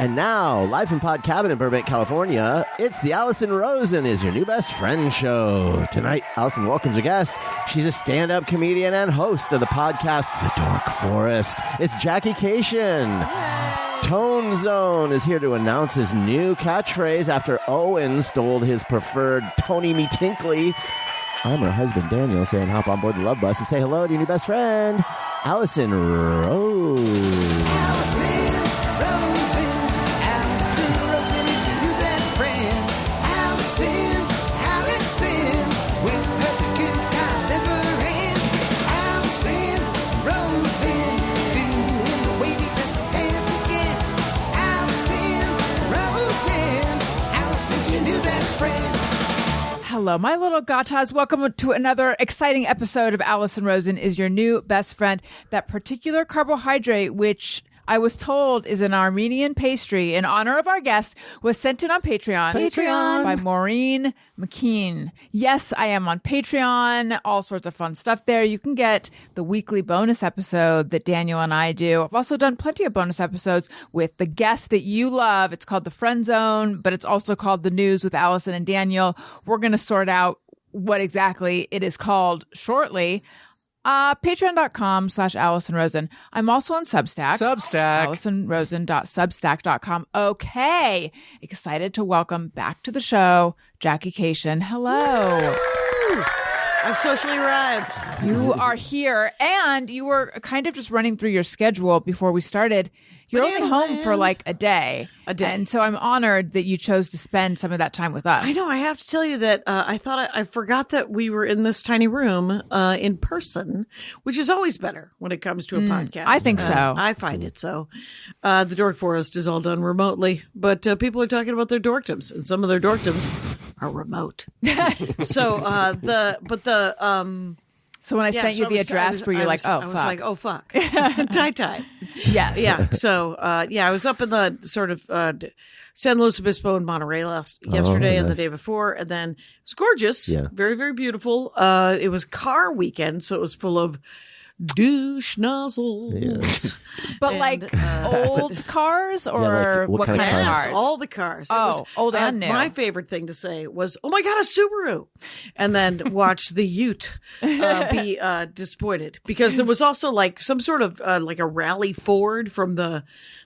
And now, live from Pod Cabin in Burbank, California, it's the Allison Rosen is Your New Best Friend show. Tonight, Allison welcomes a guest. She's a stand-up comedian and host of the podcast The Dork Forest. It's Jackie Kashian. Tone Zone is here to announce his new catchphrase after Owen stole his preferred Tony Me Tinkley. I'm her husband, Daniel, saying hop on board the love bus and say hello to your new best friend, Allison Rosen. Allison Rosen is your new best friend. Allison, with her the good times never end. Allison Rosen, doing the wavy pencil dance again. Allison's your new best friend. Hello, my little gatas. Welcome to another exciting episode of Allison Rosen is Your New Best Friend. That particular carbohydrate, which I was told is an Armenian pastry in honor of our guest, was sent in on Patreon by Maureen McKean. Yes, I am on Patreon. All sorts of fun stuff there. You can get the weekly bonus episode that Daniel and I do. I've also done plenty of bonus episodes with the guests that you love. It's called The Friend Zone, but it's also called The News with Allison and Daniel. We're going to sort out what exactly it is called shortly. Patreon.com/Allison Rosen. I'm also on Substack. AllisonRosen.substack.com. Okay. Excited to welcome back to the show, Jackie Kashian. Hello. I've socially arrived. You are here, and you were kind of just running through your schedule before we started. You're only home for like a day. And so I'm honored that you chose to spend some of that time with us. I know. I have to tell you that I thought I forgot that we were in this tiny room in person, which is always better when it comes to a podcast. I think so. I find it so. The Dork Forest is all done remotely, but people are talking about their dorkdoms, and some of their dorkdoms are remote. So when I sent you the address, were you like, oh, fuck? I was like, oh, fuck. tie. Yes. Yeah. So, I was up in the sort of San Luis Obispo and Monterey yesterday and the day before. And then it was gorgeous. Yeah. Very, very beautiful. It was car weekend, so it was full of douche nozzles. Yes. But old cars or what kind of cars? All the cars. Old and new. My favorite thing to say was, oh my God, a Subaru. And then watch the Ute be disappointed. Because there was also some sort of like a Rally Ford from the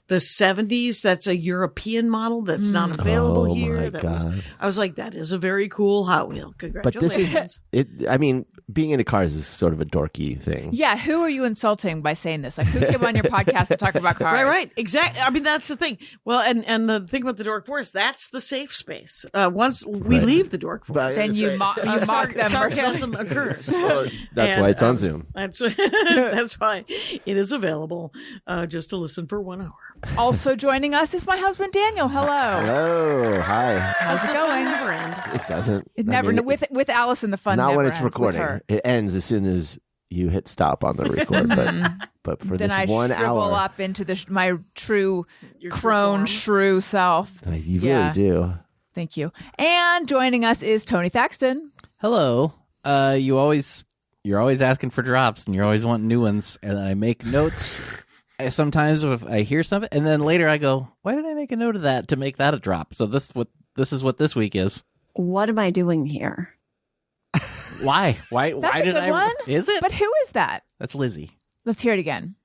70s. That's a European model that's not available here. I was like, that is a very cool Hot Wheel. Congratulations. But this is, being into cars is sort of a dorky thing. Yeah. Who are you insulting by saying this? Like, who came on your podcast to talk about cars? Right. Exactly. I mean, that's the thing. Well, and the thing about the Dork Forest, that's the safe space. Once we leave the Dork Forest, then you mock them. Sarcasm occurs. Well, that's why it's on Zoom. That's why it is available just to listen for 1 hour. Also joining us is my husband, Daniel. Hello. Hello. Hi. How's it going? Never end. It doesn't. It never. With Allison, the fun not never when it's ends recording. with her. It ends as soon as you hit stop on the record. But for then this I 1 shrivel hour, up into my true Your crone shrew self. You really do. Thank you. And joining us is Tony Thaxton. Hello. You're always asking for drops, and you're always wanting new ones, and I make notes. Sometimes if I hear something, and then later I go, why did I make a note of that to make that a drop? So this is what this week is. What am I doing here? Why? That's why a did good one. Is it? But who is that? That's Lizzie. Let's hear it again.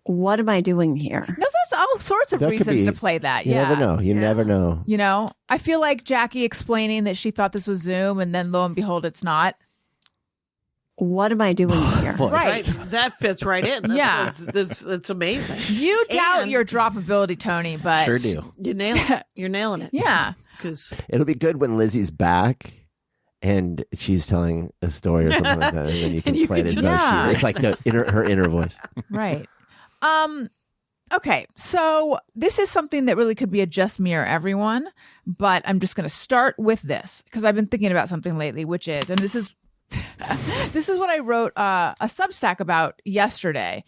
What am I doing here? No, there's all sorts of reasons to play that. You never know. You never know. You know, I feel like Jackie explaining that she thought this was Zoom, and then lo and behold, it's not. What am I doing here? Right. That fits right in. That's amazing. You doubt your drop ability, Tony, but Sure do. You nail it. You're nailing it. Yeah. Because It'll be good when Lizzie's back and she's telling a story or something like that, and then you can play it as though she's. It's like her inner voice. Right. Okay, so this is something that really could be a just me or everyone, but I'm just going to start with this because I've been thinking about something lately, which is, and this is what I wrote a Substack about yesterday.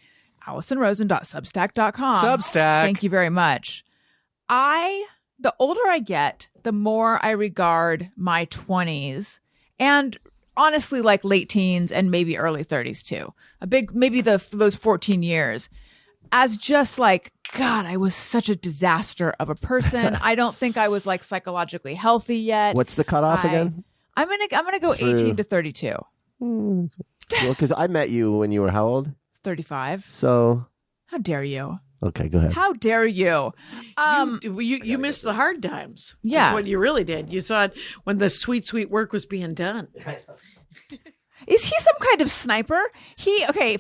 AllisonRosen.substack.com. Substack. Thank you very much. The older I get, the more I regard my 20s and honestly like late teens and maybe early 30s too. Maybe those 14 years as just like, God, I was such a disaster of a person. I don't think I was like psychologically healthy yet. What's the cutoff again? I'm gonna go 18 to 32. Well, because I met you when you were how old? 35. So. How dare you? Okay, go ahead. How dare you? You missed the hard times. Yeah. That's what you really did. You saw it when the sweet, sweet work was being done. Is he some kind of sniper?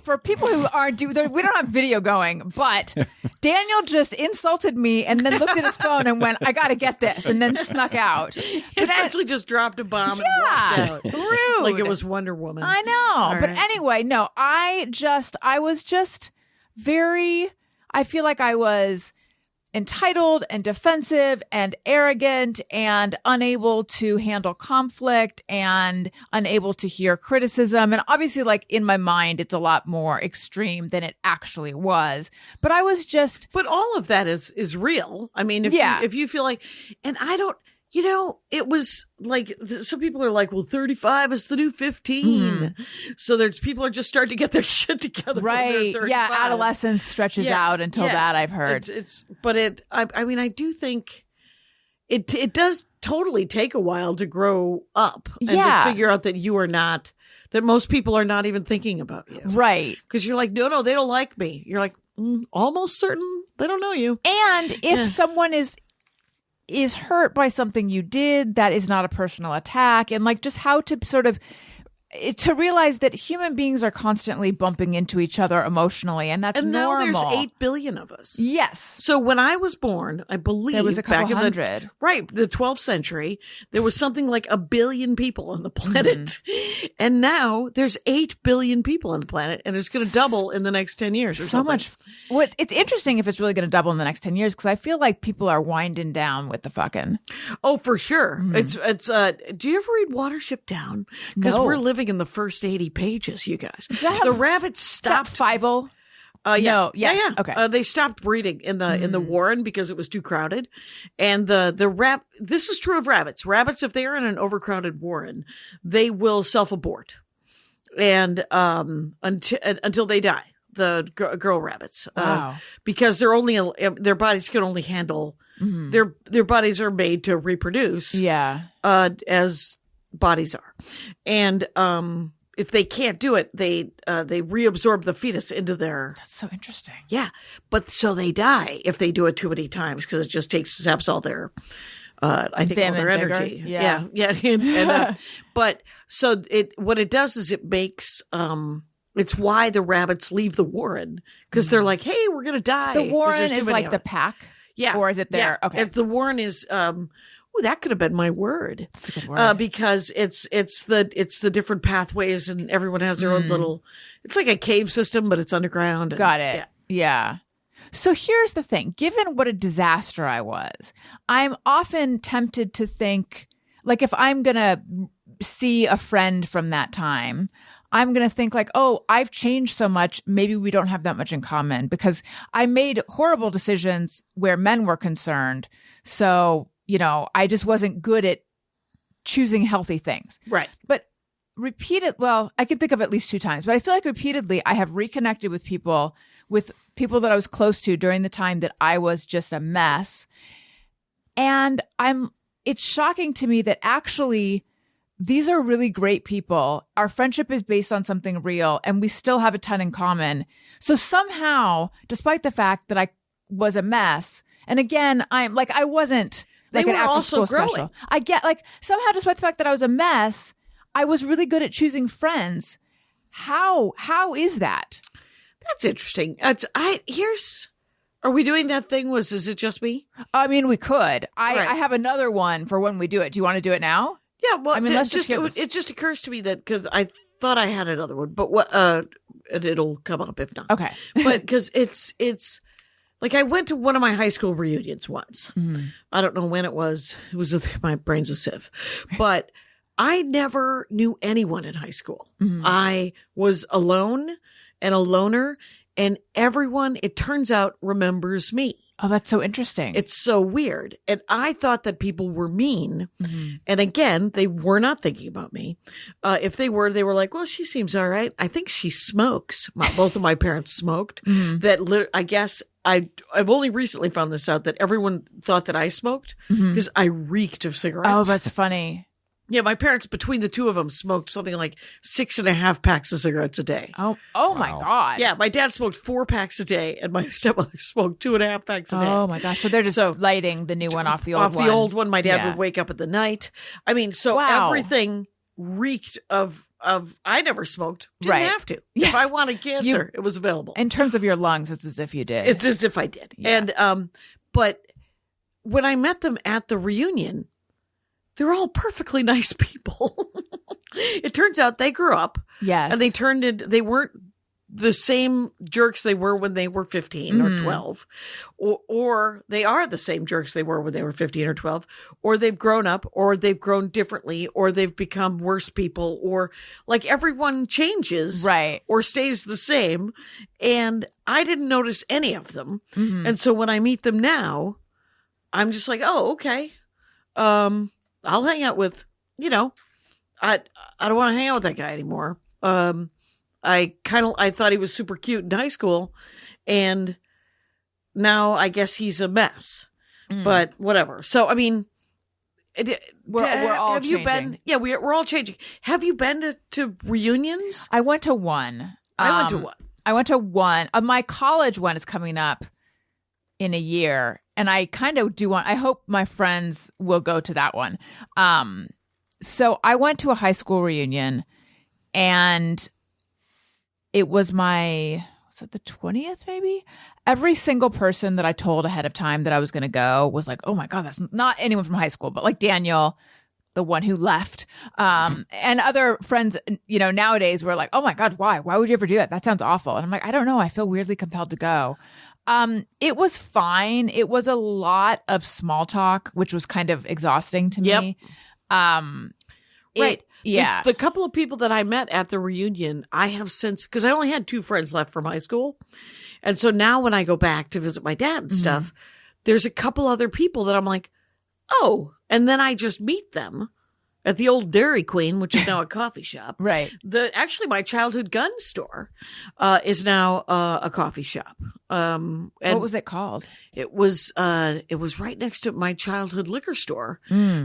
For people who aren't, we don't have video going, but Daniel just insulted me and then looked at his phone and went, I got to get this, and then snuck out. He essentially just dropped a bomb and walked out. Rude. Like it was Wonder Woman. I know. All But right. anyway, no, I was just I feel like I was entitled and defensive and arrogant and unable to handle conflict and unable to hear criticism. And obviously, like in my mind, it's a lot more extreme than it actually was. But I was just. But all of that is real. I mean, if you feel like, and I don't, it was like, some people are like, well, 35 is the new 15. So people are just starting to get their shit together. Right. Yeah. Adolescence stretches out until that, I've heard. I mean, I do think it does totally take a while to grow up and to figure out that you are not, that most people are not even thinking about you. Right. Because you're like, no, they don't like me. You're like, almost certain they don't know you. And if someone is hurt by something you did, that is not a personal attack. And like just how to sort of to realize that human beings are constantly bumping into each other emotionally, and that's normal. And now there's 8 billion of us. Yes. So when I was born, I believe there was a couple back hundred. The 12th century, there was something like 1 billion people on the planet. And now there's 8 billion people on the planet, and it's going to double in the next 10 years or something. Much. It's interesting if it's really going to double in the next 10 years, because I feel like people are winding down with the fucking. Oh, for sure. It's do you ever read Watership Down? Because we're living in the first 80 pages, you guys. The rabbits stopped. Fievel? Yeah. Yes. Yeah. Okay. They stopped breeding in the warren because it was too crowded. And this is true of rabbits. Rabbits, if they are in an overcrowded warren, they will self-abort. And until they die, the girl rabbits. Wow. Because their bodies can only handle their bodies are made to reproduce. Yeah. As bodies are. And if they can't do it, they reabsorb the fetus into their. That's so interesting. Yeah, but so they die if they do it too many times, because it just saps all their. I think all their energy. Yeah. And, but so what it does is it makes. It's why the rabbits leave the warren, because they're like, hey, we're gonna die. The warren is like the pack. Yeah. Or is it there? Yeah. Okay. If the warren is. Ooh, that could have been my word. That's a good word. Because it's the different pathways, and everyone has their own little. It's like a cave system, but it's underground. Got it. Yeah. So here's the thing. Given what a disaster I was, I'm often tempted to think, like, if I'm gonna see a friend from that time, I'm going to think like, oh, I've changed so much. Maybe we don't have that much in common, because I made horrible decisions where men were concerned. So, I just wasn't good at choosing healthy things. Right. But I can think of at least 2 times, but I feel like repeatedly I have reconnected with people that I was close to during the time that I was just a mess. And it's shocking to me that actually these are really great people. Our friendship is based on something real, and we still have a ton in common. So somehow, despite the fact that I was a mess, and again, I wasn't like an after school special. I get like somehow, despite the fact that I was a mess, I was really good at choosing friends. How is that? That's interesting. Are we doing that thing? Is it just me? I mean, we could. I Right. have another one for when we do it. Do you want to do it now? Yeah. Well, I mean, let's just it just occurs to me that, because I thought I had another one, but it'll come up if not. Okay. But because it's like, I went to one of my high school reunions once. I don't know when it was. It was my brain's a sieve, but I never knew anyone in high school. I was alone and a loner, and everyone, it turns out, remembers me. Oh, that's so interesting. It's so weird. And I thought that people were mean. Mm-hmm. And again, they were not thinking about me. If they were like, well, she seems all right. I think she smokes. Both of my parents smoked. I guess I've only recently found this out, that everyone thought that I smoked because I reeked of cigarettes. Oh, that's funny. Yeah, my parents, between the two of them, smoked something like 6.5 packs of cigarettes a day. Oh my God. Yeah, my dad smoked 4 packs a day, and my stepmother smoked 2.5 packs a day. Oh my gosh. So they're just lighting the new one off the old one. Off the old one. My dad would wake up at the night. I mean, so everything reeked of I never smoked. Didn't have to. Yeah. If I wanted cancer, it was available. In terms of your lungs, it's as if you did. It's as if I did. Yeah. And but when I met them at the reunion, they're all perfectly nice people. It turns out they grew up. Yes. And they weren't the same jerks they were when they were 15 or 12. Or they are the same jerks they were when they were 15 or 12. Or they've grown up, or they've grown differently, or they've become worse people, or like everyone changes. Right. Or stays the same. And I didn't notice any of them. And so when I meet them now, I'm just like, oh, okay. I'll hang out with, I don't want to hang out with that guy anymore. I thought he was super cute in high school, and now I guess he's a mess, but whatever. So, I mean, we're all have changing. You been? Yeah, we're all changing. Have you been to reunions? I went to one. I went to one. I went to one. My college one is coming up in a year, and I kind of do want. I hope my friends will go to that one. So I went to a high school reunion, and it was the 20th maybe? Every single person that I told ahead of time that I was going to go was like, oh my God, that's not anyone from high school, but like Daniel, the one who left, and other friends, nowadays were like, oh my God, why? Why would you ever do that? That sounds awful. And I'm like, I don't know. I feel weirdly compelled to go. It was fine. It was a lot of small talk, which was kind of exhausting to me. Right. Yeah. The couple of people that I met at the reunion, I have since, because I only had 2 friends left from high school. And so now when I go back to visit my dad and stuff, there's a couple other people that I'm like, oh, and then I just meet them at the old Dairy Queen, which is now a coffee shop. Right. Actually, my childhood gun store is now a coffee shop. And what was it called? It was right next to my childhood liquor store,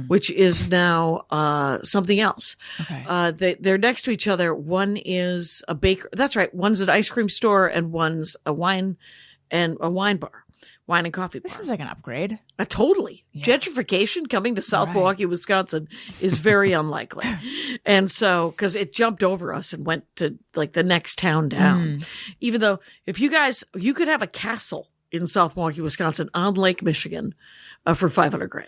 which is now something else. Okay. They're next to each other. One is a baker. That's right. One's an ice cream store, and one's a wine bar. Wine and coffee bar. This seems like an upgrade. Totally. Yeah. Gentrification coming to South Milwaukee, Wisconsin is very unlikely. And so, because it jumped over us and went to like the next town down. Even though if you could have a castle in South Milwaukee, Wisconsin on Lake Michigan for $500,000.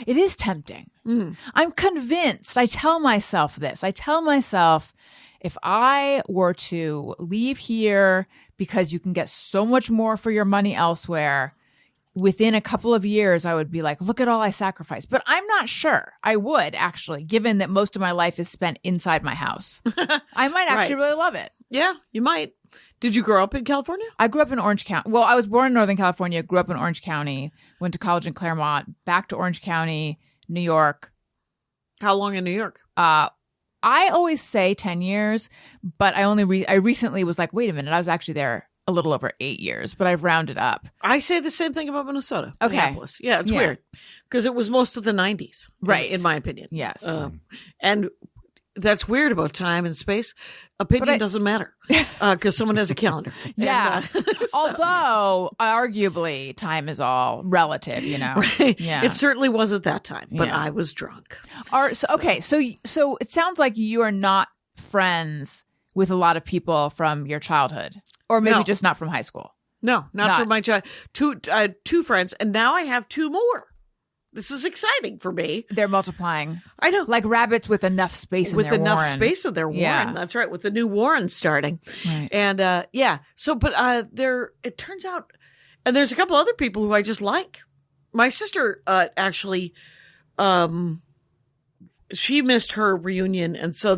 It is tempting. I'm convinced. I tell myself this. I tell myself, if I were to leave here because you can get so much more for your money elsewhere, within a couple of years, I would be like, look at all I sacrificed. But I'm not sure I would, actually, given that most of my life is spent inside my house. I might actually really love it. Yeah, you might. Did you grow up in California? I grew up in Orange County. Well, I was born in Northern California, grew up in Orange County, went to college in Claremont, back to Orange County, New York. How long in New York? I always say 10 years, but I recently was like, wait a minute, I was actually there a little over 8 years, but I've rounded up. I say the same thing about Minnesota. Okay. Minneapolis. Yeah, it's weird because it was most of the 90s. Right. In my opinion. Yes. And that's weird about time and space. Opinion doesn't matter because someone has a calendar. Yeah. And, although arguably time is all relative, Right. Yeah. It certainly wasn't that time, but I was drunk. Okay. So it sounds like you are not friends with a lot of people from your childhood, or maybe just not from high school. No, not from my child. Two friends, and now I have 2 more. This is exciting for me. They're multiplying. I know. Like rabbits with enough space in their warren. Space in their warren. Yeah. That's right. With the new warren starting. Right. And so, but it turns out, and there's a couple other people who I just like. My sister actually, she missed her reunion. And so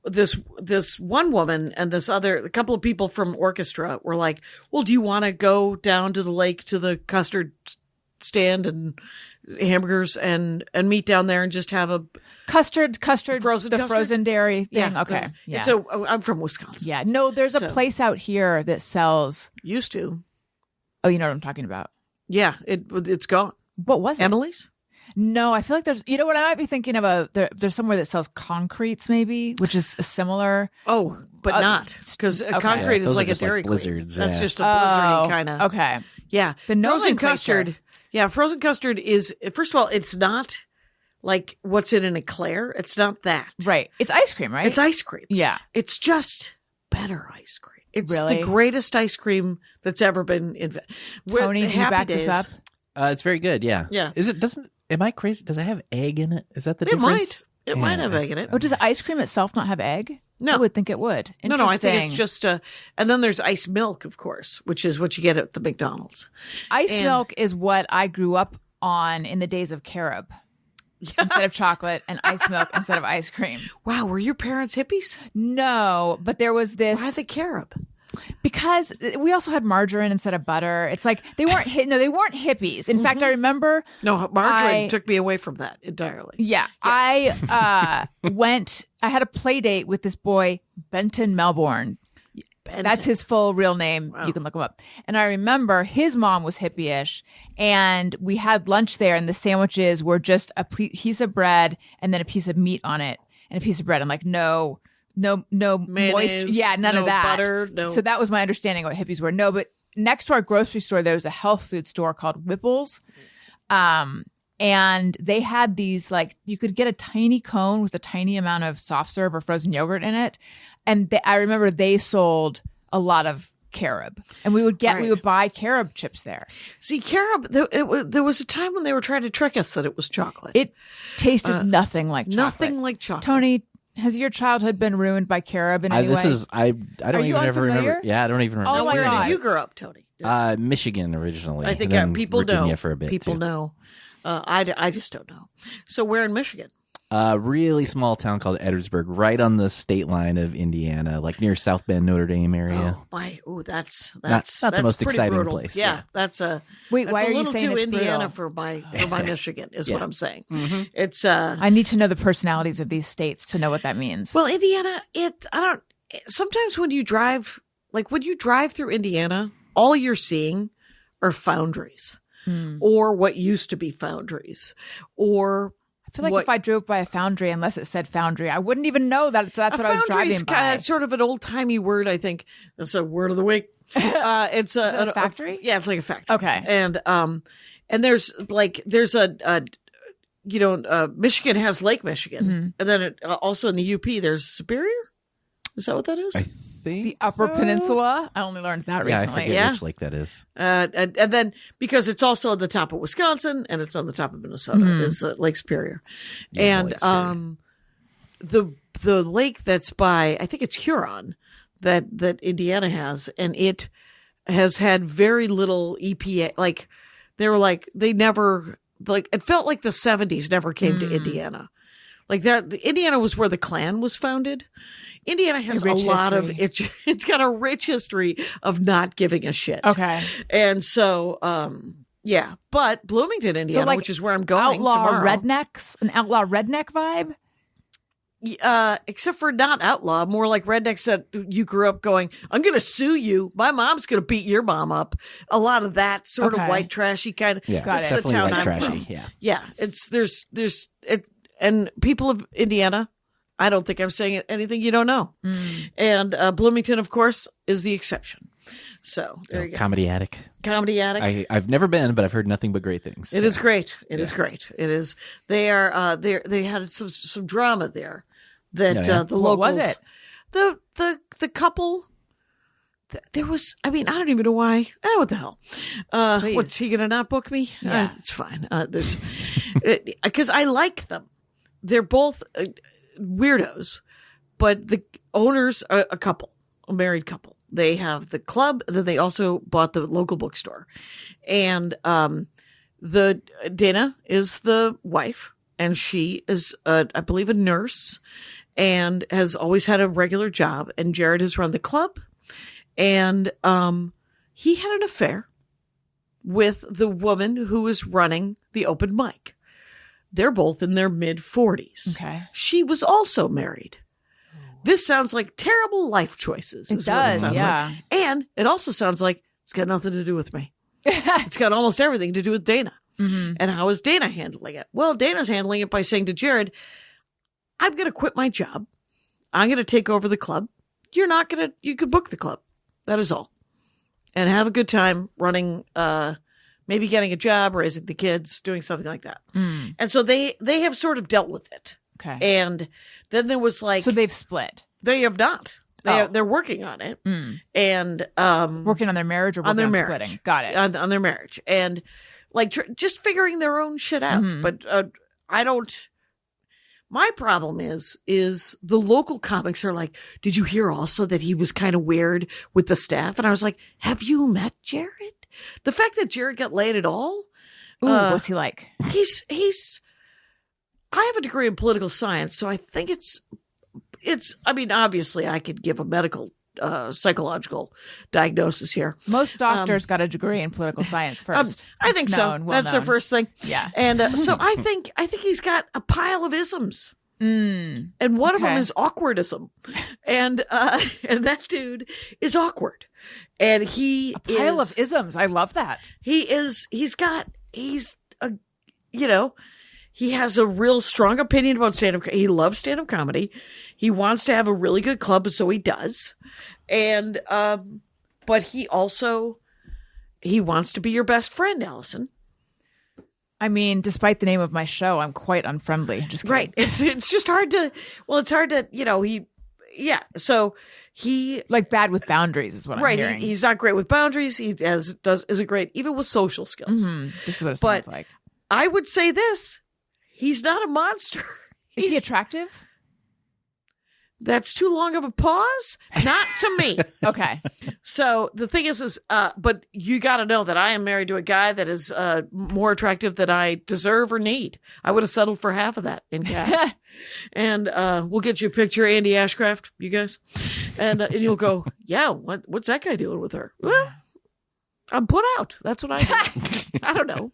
this one woman and a couple of people from orchestra were like, well, do you want to go down to the lake to the custard stand and hamburgers and meet down there and just have a Custard, Frozen the custard? frozen dairy thing. yeah. Okay. Yeah. So I'm from Wisconsin. Yeah. No, there's a So- place out here that sells. Used to. Oh, you know what I'm talking about. Yeah. It's gone. What was it? Emily's? No, I feel like there's. You know what? I might be thinking of there's somewhere that sells concretes, maybe, which is a similar. Oh, but not because okay. concrete Yeah, is those like are a just like Dairy Queen. blizzards, That's yeah. just a blizzardy kind of. Okay. Yeah. The frozen nomenclature. custard. Yeah, frozen custard is, first of all, it's not like what's in an eclair. It's not that. Right. It's ice cream, right? It's ice cream. Yeah. It's just better ice cream. It's Really? the greatest ice cream that's ever been invented. Tony, do you back this up? It's very good. Yeah. Yeah. Am I crazy? Does it have egg in it? Is that the It difference? might. It might have egg in it. Oh, does ice cream itself not have egg? No. I would think it would. No, I think it's Interesting. just and then there's ice milk, of course, which is what you get at the McDonald's. Ice and- milk is what I grew up on in the days of carob. Instead of chocolate, and ice milk instead of ice cream. Wow, were your parents hippies? No, but there was this Why the carob? because we also had margarine instead of butter. It's like they weren't they weren't hippies. In fact, I remember No, margarine took me away from that entirely. I went. I had a play date with this boy, Benton Melbourne. That's his full real name. Wow. You can look him up. And I remember his mom was hippie-ish, and we had lunch there, and the sandwiches were just a piece of bread and then a piece of meat on it, and a piece of bread. I'm like, no Mayonnaise, moisture. Yeah, none no of that. butter, no- So that was my understanding of what hippies were. No, but next to our grocery store, there was a health food store called Whipple's. And they had these, like, you could get a tiny cone with a tiny amount of soft serve or frozen yogurt in it. And I remember they sold a lot of carob, and we would buy carob chips there. See, carob, there was a time when they were trying to trick us that it was chocolate. It tasted nothing like chocolate. Nothing like chocolate. Tony, has your childhood been ruined by carob in any way? I Are don't you even ever unfamiliar? remember. Yeah, I don't even Oh remember. my Where God. did you grow up, Tony? Michigan originally. I think and then people Virginia know. for a bit. People too. know. I just don't know. So where in Michigan? A really small town called Edwardsburg, right on the state line of Indiana, like near South Bend, Notre Dame area. Oh my! Oh, that's Not the most pretty exciting brutal. place, Yeah, yeah. that's a Wait, that's why a are you little saying too it's Indiana brutal? for my Michigan is what Yeah. I'm saying. Mm-hmm. It's I need to know the personalities of these states to know what that means. well, Indiana. Sometimes when you drive through Indiana, all you're seeing are foundries, or what used to be foundries, or I feel like what- if I drove by a foundry, unless it said foundry, I wouldn't even know that's what I was driving by. Sort of an old timey word. I think it's a word of the week. It's it a factory? Yeah, it's like a factory. Okay. And there's Michigan has Lake Michigan, Mm-hmm. and then also in the UP there's Superior. Is that what that is? I think The Upper so? Peninsula. I only learned that Yeah, I recently. forget Yeah. which lake that is. And then because it's also on the top of Wisconsin and it's on the top of Minnesota is Lake Superior, Yeah, and Lake Superior. the lake that's by, I think it's Huron, that Indiana has, and it has had very little EPA. Like they never, like, it felt like the 70s never came to Indiana. Like that, Indiana was where the Klan was founded. Indiana has a rich lot history. of it's got a rich history of not giving a shit. Okay. And so, yeah, but Bloomington, Indiana, like, which is where I'm going Outlaw tomorrow. rednecks? An outlaw redneck vibe? Except for not outlaw, more like rednecks that you grew up going, I'm going to sue you. My mom's going to beat your mom up. A lot of that sort Okay. of white trashy kind of. Yeah, Got it's it. definitely town white I'm trashy. from. Yeah. Yeah, and people of Indiana, I don't think I'm saying anything you don't know. And Bloomington, of course, is the exception. So there you go. Comedy Attic. Comedy Attic. I've never been, but I've heard nothing but great things. It is great. It is great. It is. They are. They had some drama there. That Oh, yeah? the What locals. was it? The couple. There was. I mean, I don't even know why. What the hell? Please. What's he gonna not book me? Yeah. It's fine. There's because I like them. They're both weirdos, but the owners are a couple, a married couple. They have the club, and then they also bought the local bookstore. And the Dana is the wife, and she is, I believe, a nurse. and has always had a regular job. And Jared has run the club, and he had an affair with the woman who is running the open mic. They're both in their mid-40s. Okay. She was also married. This sounds like terrible life choices. It does, yeah. Like. And it also sounds like it's got nothing to do with me. It's got almost everything to do with Dana. Mm-hmm. And how is Dana handling it? Well, Dana's handling it by saying to Jared, I'm going to quit my job. I'm going to take over the club. You could book the club. That is all. And have a good time running, maybe getting a job, raising the kids, doing something like that. Mm. And so they have sort of dealt with it. Okay. And then there was like, So they've split. they have not. Oh. They're working on it. Mm. And Working on their marriage or on working their on marriage. splitting? Got it. On their marriage. And like just figuring their own shit out. Mhm. But I don't. My problem is the local comics are like, did you hear also that he was kind of weird with the staff? And I was like, have you met Jared? The fact that Jared got laid at all? Ooh, what's he like? He's I have a degree in political science, so I think it's I mean, obviously I could give a medical psychological diagnosis here. Most doctors got a degree in political science first. I think It's so. known, well That's their known. first thing. Yeah. And so I think he's got a pile of isms. Mm. And one of them Okay. is awkwardism. And that dude is awkward. And he A pile is of isms. I love that. he has a real strong opinion about stand-up. He loves stand-up comedy. He wants to have a really good club, so he does. And, but he wants to be your best friend, Allison. I mean, despite the name of my show, I'm quite unfriendly. Just kidding. Right. It's just hard to, so he, Like bad with boundaries is what I'm right. hearing. He's not great with boundaries. He isn't great even with social skills. Mhm. This is what it But sounds like. I would say this. He's not a monster. Is he He's- attractive? That's too long of a pause? Not to me. Okay. So the thing is, but you got to know that I am married to a guy that is more attractive than I deserve or need. I would have settled for half of that in cash. And we'll get you a picture of Andy Ashcraft, you guys. And you'll go, yeah, what's that guy doing with her? Well, I'm put out. That's what I do. I don't know.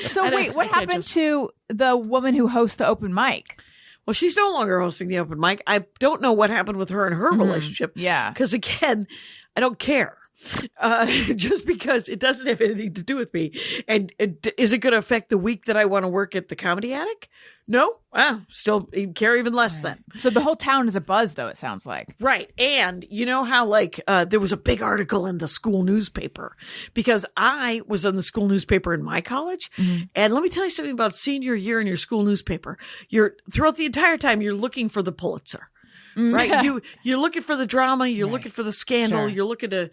So I wait, what can't happened just- to the woman who hosts the open mic? Well, she's no longer hosting the open mic. I don't know what happened with her and her relationship. Yeah. Because again, I don't care. Just because it doesn't have anything to do with me. And is it going to affect the week that I want to work at the Comedy Attic? No. Still care even less then. So the whole town is a buzz, though, it sounds like. Right. And you know how there was a big article in the school newspaper because I was in the school newspaper in my college. Mm-hmm. And let me tell you something about senior year in your school newspaper. Throughout the entire time, you're looking for the Pulitzer. Right. You're looking for the drama. You're looking for the scandal. Sure. You're looking to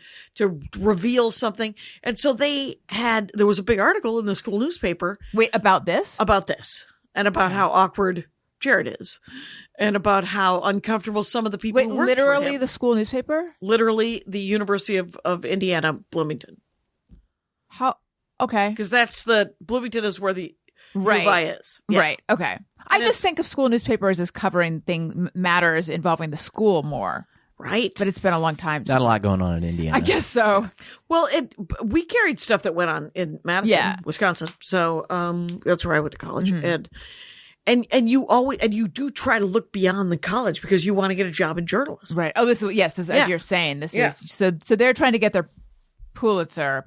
reveal something. And so there was a big article in the school newspaper Wait, about this? about this and about how awkward Jared is and about how uncomfortable some of the people Wait, who worked literally for him. the school newspaper? Literally the University of Indiana, Bloomington. How? Okay. Because Bloomington is where the Right. UVI is. Yeah. Right. Okay. I And just it's- think of school newspapers as covering matters involving the school more, Right. but it's been a long time. Not a lot going on in Indiana. I guess so. Well, we carried stuff that went on in Madison, Yeah. Wisconsin. So that's where I went to college. Mhm. And you do try to look beyond the college because you want to get a job in journalism. Right. Oh, this is Yeah. as you're saying. This Yeah. is so they're trying to get their Pulitzer.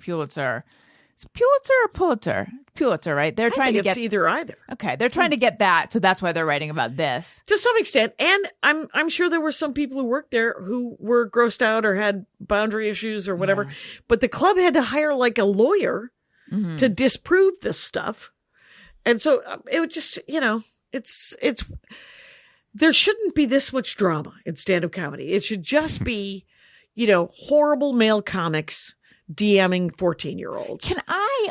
Is it Pulitzer or Pulitzer? Pulitzer, right? They're I trying think to it's get either. Okay, they're trying to get that, so that's why they're writing about this. To some extent. And I'm sure there were some people who worked there who were grossed out or had boundary issues or whatever. But the club had to hire like a lawyer Mm-hmm. to disprove this stuff. And so it would just, it's there shouldn't be this much drama in stand-up comedy. It should just be, horrible male comics DMing 14-year-olds.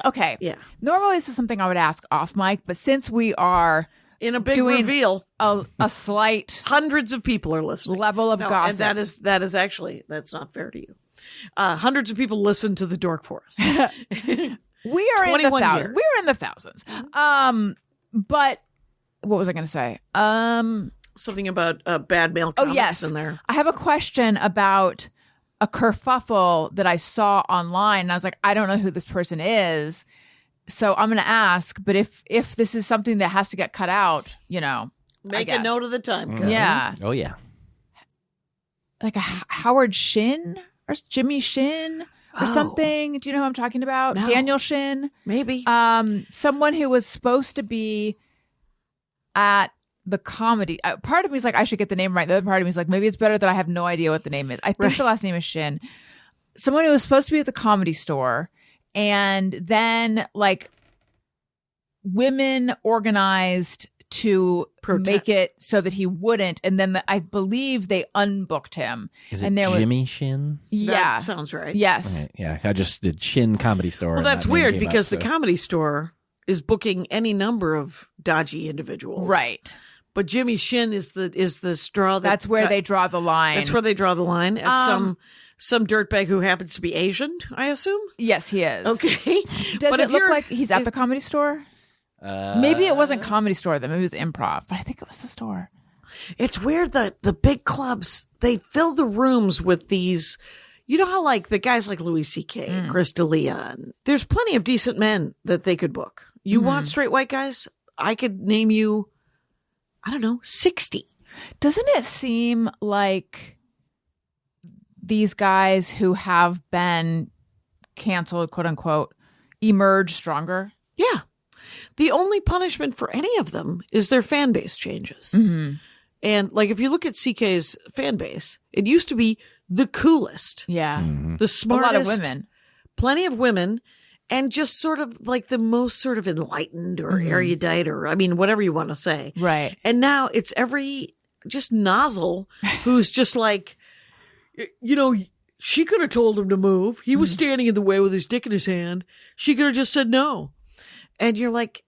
Okay. Yeah. Normally this is something I would ask off mic, but since we are In a big doing reveal, a slight hundreds of people are listening. level of No, gossip. and that is actually, that's not fair to you. Hundreds of people listen to the Dork Forest. We are in the 21 thousands. years. We are in the thousands. But what was I going to say? something about bad male comics yes. in there. I have a question about a kerfuffle that I saw online. And I was like, I don't know who this person is. So I'm going to ask. But if this is something that has to get cut out, Make a note of the time code. Yeah. Oh, yeah. Like a Howard Shin or Jimmy Shin or something. Do you know who I'm talking about? No. Daniel Shin. Maybe. Someone who was supposed to be at the comedy. Part of me is like, I should get the name right. The other part of me is like, maybe it's better that I have no idea what the name is. I think the last name is Shin. Someone who was supposed to be at the Comedy Store, and then like women organized to make it so that he wouldn't, and then I believe they unbooked him. Is it and there Jimmy Shin? Yeah, That sounds right. yes. Right, yeah, I just did Shin Comedy Store. Well, and that's that name weird came because up, the so- Comedy Store is booking any number of dodgy individuals. Right. But Jimmy Shin is the straw That's where they draw the line. That's where they draw the line at some dirtbag who happens to be Asian, I assume. Yes, he is. Okay. Does But it if look you're- like he's at the Comedy Store? Maybe it wasn't Comedy Store then. Maybe it was Improv, but I think it was the store. It's weird that the big clubs, they fill the rooms with these, you know how like the guys like Louis C.K., Chris D'Elia, and there's plenty of decent men that they could book. You want straight white guys? I could name you, I don't know, 60. Doesn't it seem like these guys who have been canceled, quote unquote, emerge stronger? Yeah. The only punishment for any of them is their fan base changes. And like if you look at CK's fan base, it used to be the coolest, Yeah. the smartest, A lot of women. plenty of women, and just sort of like the most sort of enlightened or erudite or I mean whatever you want to say. Right. And now it's every just nozzle who's just like, she could have told him to move. He was standing in the way with his dick in his hand. She could have just said no. And you're like,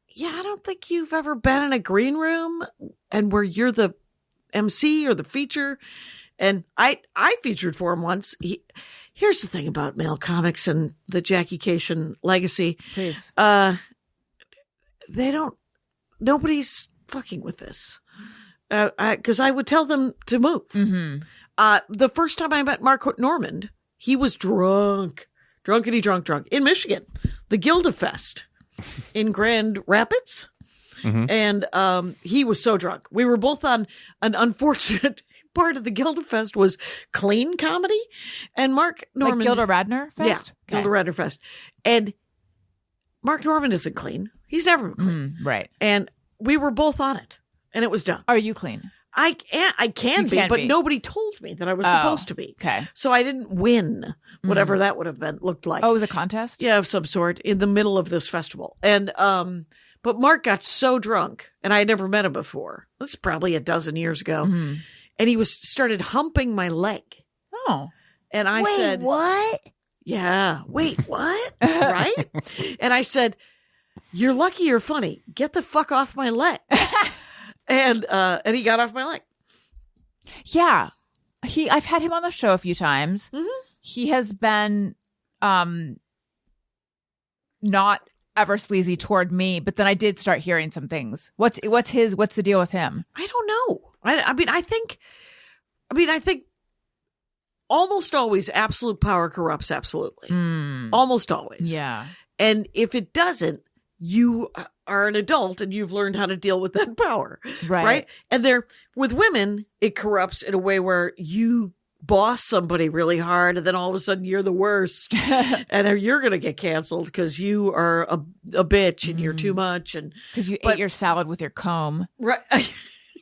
yeah, I don't think you've ever been in a green room and where you're the MC or the feature. And I featured for him once. Here's the thing about male comics and the Jackie Kashian legacy. Please. Nobody's fucking with this. Because I would tell them to move. The first time I met Mark Normand, he was drunk in Michigan, the Gilda Fest in Grand Rapids. And he was so drunk. We were both on an unfortunate part of the Gilda Fest was clean comedy. And Mark Normand. Like Gilda Radner Fest? Yeah, Gilda Radner Fest. And Mark Normand isn't clean. He's never been clean. Right. And we were both on it. And it was done. Are you clean? I can You be, can but be. nobody told me that I was supposed to be. Okay. So I didn't win, whatever that would have been looked like. Oh, it was a contest? Yeah, of some sort in the middle of this festival. And but Mark got so drunk, and I had never met him before. This is probably a dozen years ago. And he started humping my leg. Oh. And I said, what? yeah, wait, what? Right? And I said, you're lucky you're funny. Get the fuck off my leg. And he got off my leg. Yeah. I've had him on the show a few times. He has been not ever sleazy toward me, but then I did start hearing some things. What's the deal with him? I don't know. I think almost always absolute power corrupts absolutely. Almost always. Yeah. And if it doesn't, you are an adult and you've learned how to deal with that power. Right. And with women, it corrupts in a way where you boss somebody really hard and then all of a sudden you're the worst and you're going to get canceled because you are a bitch and you're too much. And Because you ate your salad with your comb. right.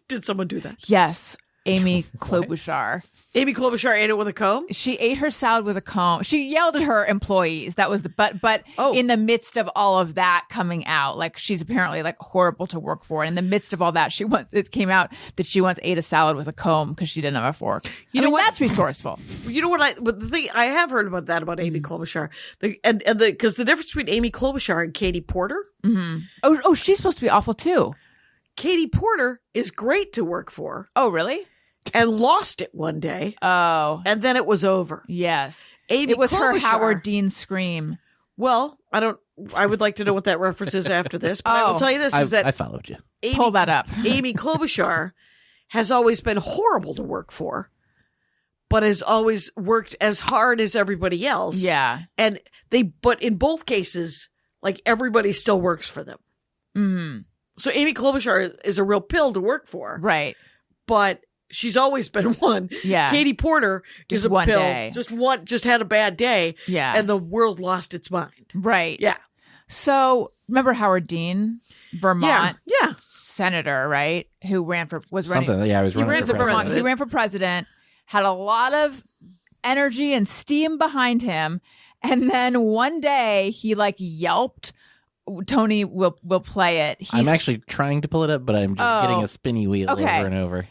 Did someone do that? Yes. Amy Klobuchar. Amy Klobuchar ate it with a comb? She ate her salad with a comb. She yelled at her employees. That was but Oh. in the midst of all of that coming out, like she's apparently like horrible to work for. And in the midst of all that, it came out that she once ate a salad with a comb because she didn't have a fork. You know what? That's resourceful. You know what? But the thing I have heard about Amy Klobuchar, because the difference between Amy Klobuchar and Katie Porter. Oh, she's supposed to be awful too. Katie Porter is great to work for Oh, really? and lost it one day, Oh, and then it was over. yes. Amy It was her Klobuchar- Howard Dean scream. Well, I would like to know what that reference is after this, but I will Oh. tell you this: I is that followed you. Amy, Pull that up. Amy Klobuchar has always been horrible to work for, but has always worked as hard as everybody else. Yeah. And but in both cases, like everybody still works for them. Mm-hmm. So Amy Klobuchar is a real pill to work for. Right. But she's always been one. Yeah. Katie Porter is Just a one pill. day. Just had a bad day. Yeah. And the world lost its mind. Right. Yeah. So remember Howard Dean, Vermont Yeah. senator, right? Who was running. Something. Yeah, I was running ran for for president. president. He ran for president, had a lot of energy and steam behind him. And then one day he like yelped. Tony will play it. I'm actually trying to pull it up, but I'm just getting a spinny wheel Okay. over and over.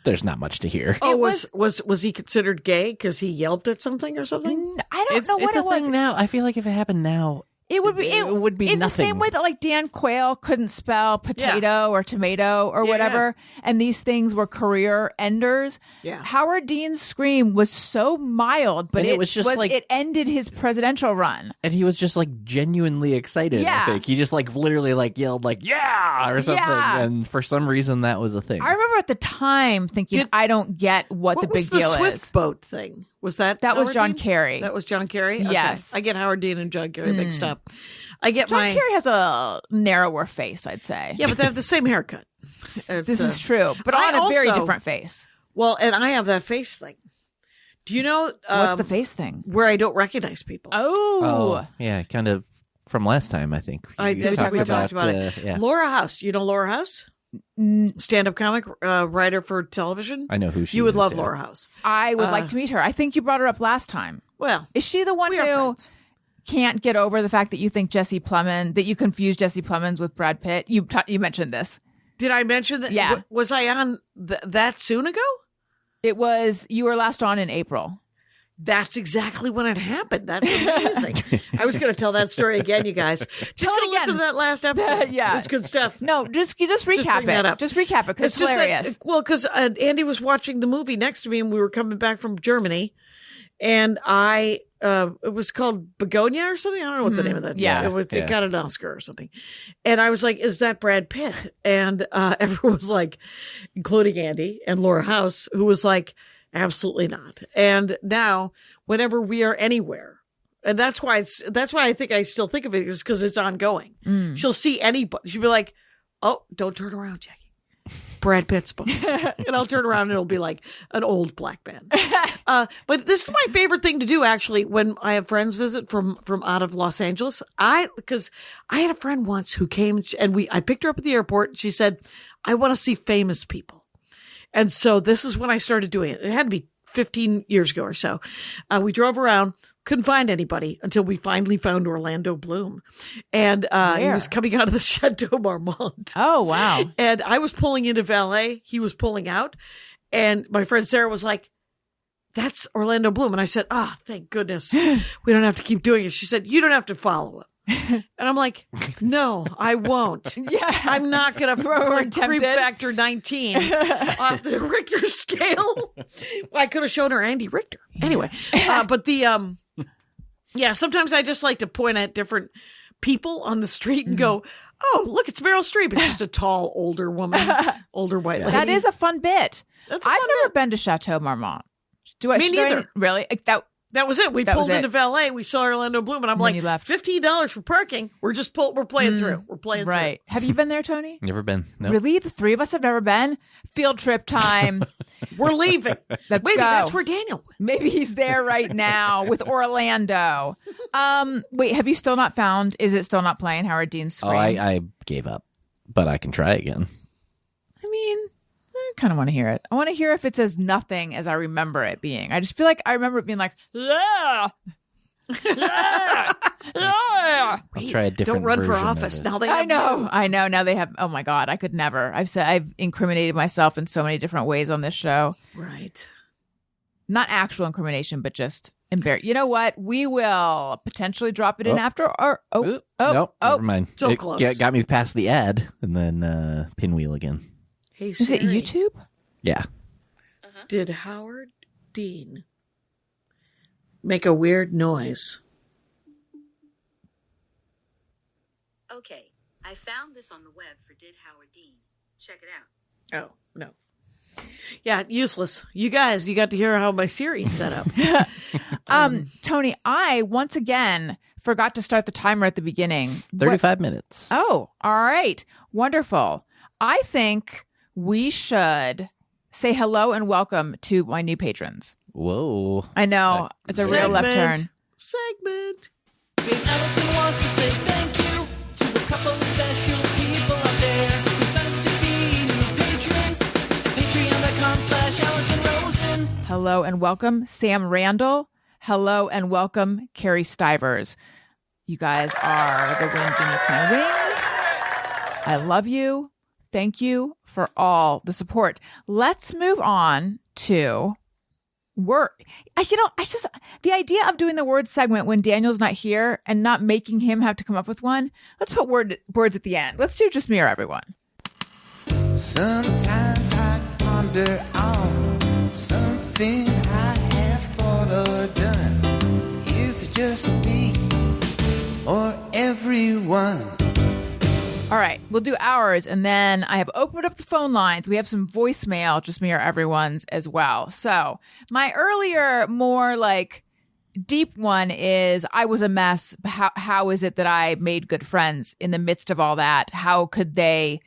There's not much to hear. Oh, was he considered gay because he yelped at something or something? I don't know what it's it a was. thing now. I feel like if it happened now, It would be in nothing. the same way that like Dan Quayle couldn't spell potato or tomato or Yeah, whatever, and these things were career enders. Yeah. Howard Dean's scream was so mild, but And it was just like- it ended his presidential run. and he was just like genuinely excited. Yeah. I think he just like literally like yelled like yeah or something, Yeah. and for some reason that was a thing. I remember at the time thinking, I don't get what the big was deal the Swift is. boat thing? Was that That was Howard John Dean? Kerry. That was John Kerry? Okay. Yes. I get Howard Dean and John Kerry mixed up. I get John my... Kerry has a narrower face, I'd say. Yeah, but they have the same haircut. This is true, but I on a very also- different face. Well, and I have that face thing. Do you know What's the face thing? where I don't recognize people? Oh, yeah, kind of from last time, I think. We talked about it. Yeah. Laura House. You know Laura House? Stand-up comic, writer for television. I know who she You would is, love yeah. Laura House. I would like to meet her. I think you brought her up last time. Well, Is she the one we are who friends. can't get over the fact that you think that you confuse Jesse Plemons with Brad Pitt? You mentioned this. Did I mention that? Yeah. Was I on that soon ago? You were last on in April. That's exactly when it happened. That's amazing. I was going to tell that story again, you guys. Just Tell it go listen again. to that last episode. Yeah. It's good stuff. No, just recap bring that it. up. Just recap it because it's just hilarious. because Andy was watching the movie next to me and we were coming back from Germany, and it was called Begonia or something. I don't know what the name of that. Yeah. It got an Oscar or something. And I was like, "Is that Brad Pitt?" And everyone was like, including Andy and Laura House, who was like, "Absolutely not." And now, whenever we are anywhere. And that's why I think I still think of it is because it's ongoing. She'll see anybody. She'll be like, "Oh, don't turn around, Jackie. Brad Pitt's book." And I'll turn around and it'll be like an old black man. But this is my favorite thing to do actually when I have friends visit from out of Los Angeles. Because I had a friend once who came and I picked her up at the airport and she said, "I want to see famous people." And so this is when I started doing it. It had to be 15 years ago or so. We drove around, couldn't find anybody until we finally found Orlando Bloom. And he was coming out of the Chateau Marmont. Oh, wow. And I was pulling into valet. He was pulling out. And my friend Sarah was like, "That's Orlando Bloom." And I said, "Oh, thank goodness. We don't have to keep doing it." She said, "You don't have to follow him." And I'm like, "No, I won't. Yeah. I'm not going to We're like creep tempted. factor 19 off the Richter scale." I could have shown her Andy Richter. Anyway, but sometimes I just like to point at different people on the street and go, "Oh, look, it's Meryl Streep." It's just a tall, older woman, older white lady. That is a fun bit. That's a I've fun never bit. been to Chateau Marmont. Me neither. Really? That was it. We That was pulled it. into valet. We saw Orlando Bloom, and I'm then like, you left. $15 for parking. We're playing through. We're playing Right. Have you been there, Tony? Never been. No. Really? The three of us have never been? Field trip time. through. We're leaving. Let's Maybe go. that's where Daniel went. Maybe he's there right now with Orlando. Wait, have you still not found? Is it still not playing Howard Dean's Oh, Scream? I gave up, but I can try again. I mean, I kind of want to hear it. I want to hear if it's as nothing as I remember it being. I just feel like I remember it being like, "Yeah, yeah, yeah." I'll try a different Don't run for version of office. it. Now they I have know, you. I know. Now they have. Oh my God, I could never. I've incriminated myself in so many different ways on this show. Right. Not actual incrimination, but just embarrass. You know what? We will potentially drop it in Oh. after. Or Nope, never mind. So It close. got me past the ad and then pinwheel again. Hey, is it Siri, YouTube? Yeah. Did Howard Dean make a weird noise? Okay, I found this on the web for Did Howard Dean. Check it out. Oh. Yeah, useless. You guys, you got to hear how my Siri's set up. Tony, I once again forgot to start the timer at the beginning. 35 minutes. Oh, all right. Wonderful. I think we should say hello and welcome to my new patrons. Whoa. I know. It's a real left turn. Segment. Hey, Allison wants to say thank you to a couple of special people out there who signed up to be new patrons. Patreon.com/AllisonRosen. Hello and welcome, Sam Randall. Hello and welcome, Carrie Stivers. You guys are the wind beneath my wings. I love you. Thank you for all the support. Let's move on to word. The idea of doing the word segment when Daniel's not here and not making him have to come up with one. Let's put words at the end. Let's do just me or everyone. Sometimes I ponder on something I have thought or done. Is it just me or everyone? All right, we'll do ours, and then I have opened up the phone lines. We have some voicemail, just me or everyone's as well. So my earlier, more like deep one is, I was a mess. How is it that I made good friends in the midst of all that? How could they,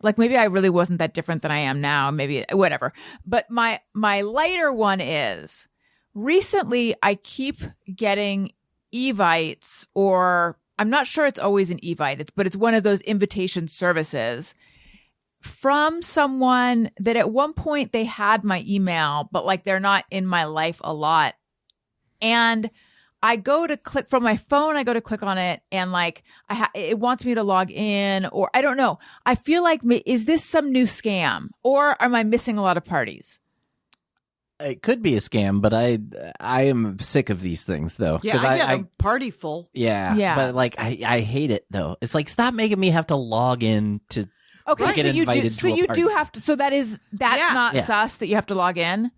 like, maybe I really wasn't that different than I am now, maybe whatever. But my lighter one is, recently I keep getting evites, or I'm not sure it's always an evite, but it's one of those invitation services from someone that at one point they had my email, but like they're not in my life a lot. And I go to click from my phone, I go to click on it, and like it wants me to log in, or I don't know. I feel like, is this some new scam, or am I missing a lot of parties? It could be a scam, but I am sick of these things, though. Yeah, I get a party full. Yeah. But like I hate it, though. It's like, stop making me have to log in to Okay, get invited to a you party. do have to. So that's not sus that you have to log in.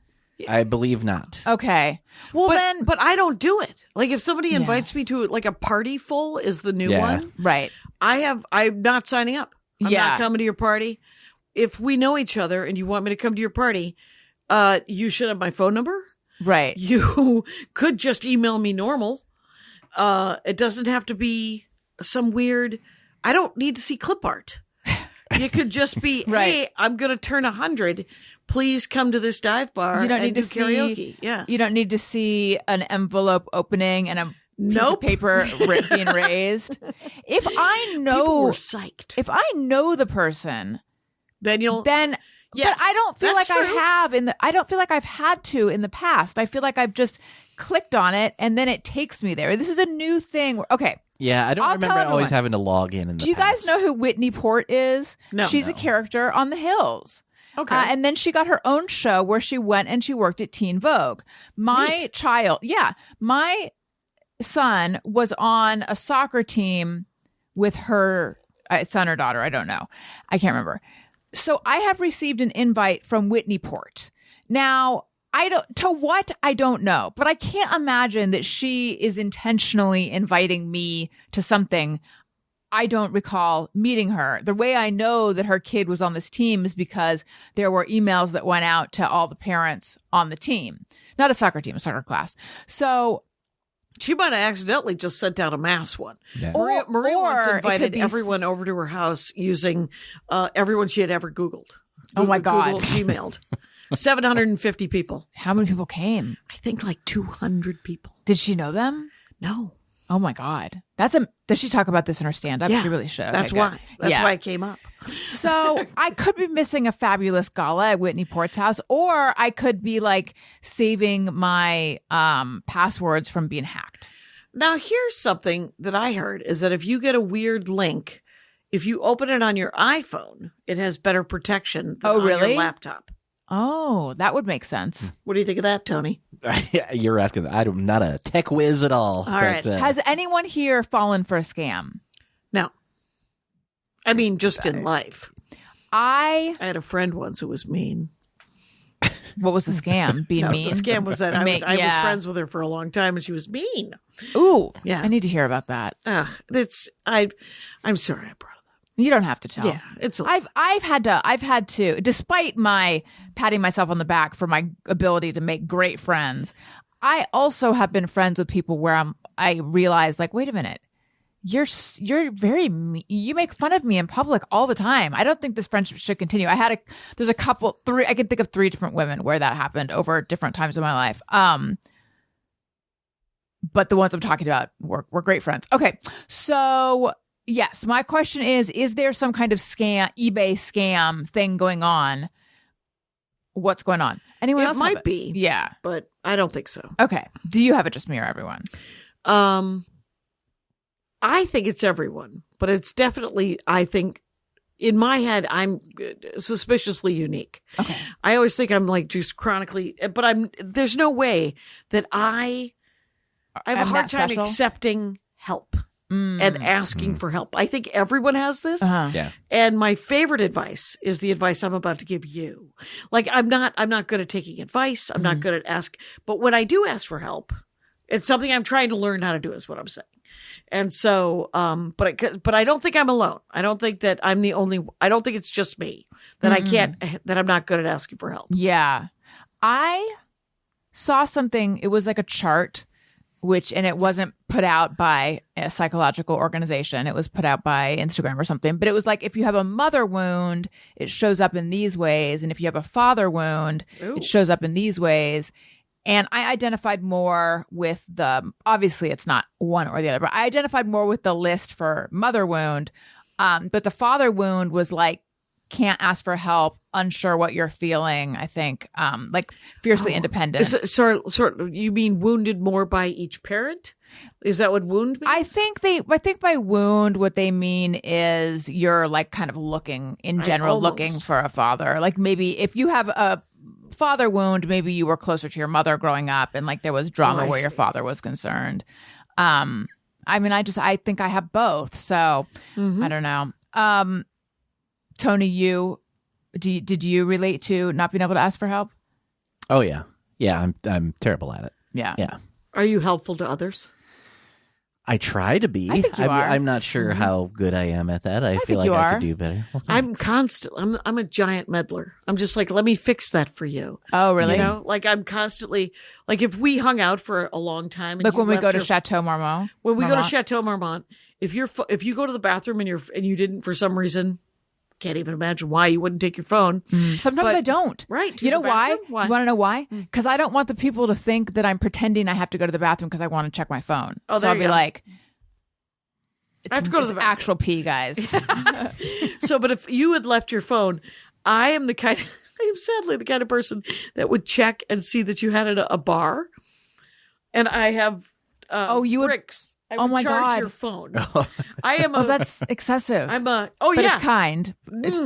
I believe not. Okay. Well, But I don't do it. Like, if somebody invites me to, like, a party full is the new one. Right. I'm not signing up. I'm not coming to your party. If we know each other and you want me to come to your party, you should have my phone number. Right. You could just email me normal. It doesn't have to be some weird, I don't need to see clip art. You could just be, Right. Hey, I'm going to turn 100. Please come to this dive bar. You don't need do to karaoke. see. Yeah. You don't need to see an envelope opening and a piece of paper being raised. If I People know, were psyched. if I know the person, Then yes, but I don't feel like that's true. I don't feel like I've had to in the past. I feel like I've just clicked on it and then it takes me there. This is a new thing. Okay. Yeah, I don't I'll remember tell always everyone. having to log in the Do you guys past. know who Whitney Port is? No. She's a character on The Hills. Okay. And then she got her own show where she went and she worked at Teen Vogue. My son was on a soccer team with her son or daughter. I don't know. I can't remember. So I have received an invite from Whitney Port. Now, I don't know, but I can't imagine that she is intentionally inviting me to something. I don't recall meeting her. The way I know that her kid was on this team is because there were emails that went out to all the parents on the team. Not a soccer team, a soccer class. So She might have accidentally just sent out a mass one. Yeah. Maria once or it invited could be everyone over to her house using everyone she had ever Googled. Oh my God. Emailed. 750 people. how many people came? I think like 200 people. Did she know them? No. Oh my God. Does she talk about this in her stand-up? Yeah, She really should. That's Okay, why. good. That's Yeah. why it came up. So I could be missing a fabulous gala at Whitney Port's house, or I could be like saving my passwords from being hacked. Now, here's something that I heard is that if you get a weird link, if you open it on your iPhone, it has better protection than Oh, on really? your laptop. Oh, that would make sense. What do you think of that, Tony? You're asking. I'm not a tech whiz at all. All right. Has anyone here fallen for a scam? No. I mean, just in life. I I had a friend once who was mean. What was the scam? Being No, mean? the scam was that I was Yeah. friends with her for a long time and she was mean. Ooh, Yeah. I need to hear about that. I'm sorry I brought it up. You don't have to tell. Yeah, it's a lot. I've had to, despite my patting myself on the back for my ability to make great friends, I also have been friends with people where I realize, like, wait a minute, you're very you make fun of me in public all the time. I don't think this friendship should continue. There's a couple, three, I can think of 3 different women where that happened over different times in my life. But the ones I'm talking about were great friends. Okay, so yes, my question is there some kind of eBay scam thing going on? What's going on? Anyone else? It might be. Yeah. But I don't think so. Okay. Do you have it just me or everyone? I think it's everyone, but it's definitely, I think, in my head, I'm suspiciously unique. Okay. I always think I'm like just chronically, but there's no way that I have a I'm hard that time special? accepting help and asking for help. I think everyone has this. Uh-huh. Yeah. And my favorite advice is the advice I'm about to give you. Like, I'm not good at taking advice. I'm not good at but when I do ask for help, it's something I'm trying to learn how to do, is what I'm saying. And so, but I don't think I'm alone. I don't think that I'm the only, I don't think it's just me that that I'm not good at asking for help. Yeah. I saw something, it was like a chart, and it wasn't put out by a psychological organization. It was put out by Instagram or something. But it was like, if you have a mother wound, it shows up in these ways. And if you have a father wound, it shows up in these ways. And I identified more with obviously it's not one or the other, but I identified more with the list for mother wound. But the father wound was like, can't ask for help, unsure what you're feeling, I think, like fiercely independent. Sort of, you mean wounded more by each parent? Is that what wound means? I think by wound, what they mean is you're like kind of looking for a father. Like maybe if you have a father wound, maybe you were closer to your mother growing up and like there was drama where your father was concerned. I mean, I think I have both. So I don't know. Tony, did you relate to not being able to ask for help? Oh yeah. Yeah, I'm terrible at it. Yeah. Yeah. Are you helpful to others? I try to be. I think you are. I'm not sure how good I am at that. I feel think like you I are. could do better. Well, I'm constant. I'm a giant meddler. I'm just like, let me fix that for you. Oh, really? You know, like I'm constantly like, if we hung out for a long time, and Like you when we left go to your- Chateau Marmont. when we go to Chateau Marmont, if you go to the bathroom and you didn't for some reason, can't even imagine why you wouldn't take your phone. Sometimes But- I don't. Right. to You know the why? bathroom? Why? You want to know why? Because I don't want the people to think that I'm pretending I have to go to the bathroom because I want to check my phone. Oh, so there I'll you be go. like, I have to go to it's the bathroom. actual pee, guys. So, but if you had left your phone, I am sadly the kind of person that would check and see that you had it at a bar. And I have you would- bricks. I oh would my charge God. your phone. I am Oh, that's excessive. but but yeah, it's kind. It's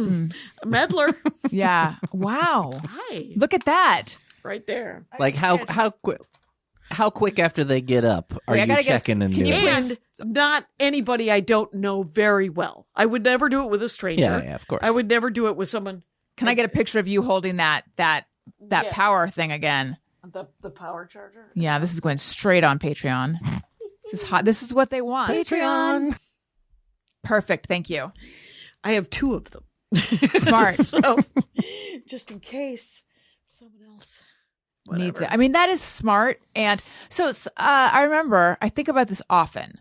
a meddler. yeah. Wow. Hi, Look at that. right there. like how quick after they get up are Wait, I you gotta get- checking and can you doing it? please- And not anybody I don't know very well. I would never do it with a stranger. Yeah, of course. I would never do it with someone. Can I get a picture of you holding that Yeah. power thing again? The power charger. Yeah, this is going straight on Patreon. This is hot. This is what they want. Patreon. Perfect. Thank you. I have 2 of them. Smart. So, just in case someone else Needs it. I mean, that is smart. And so I remember, I think about this often.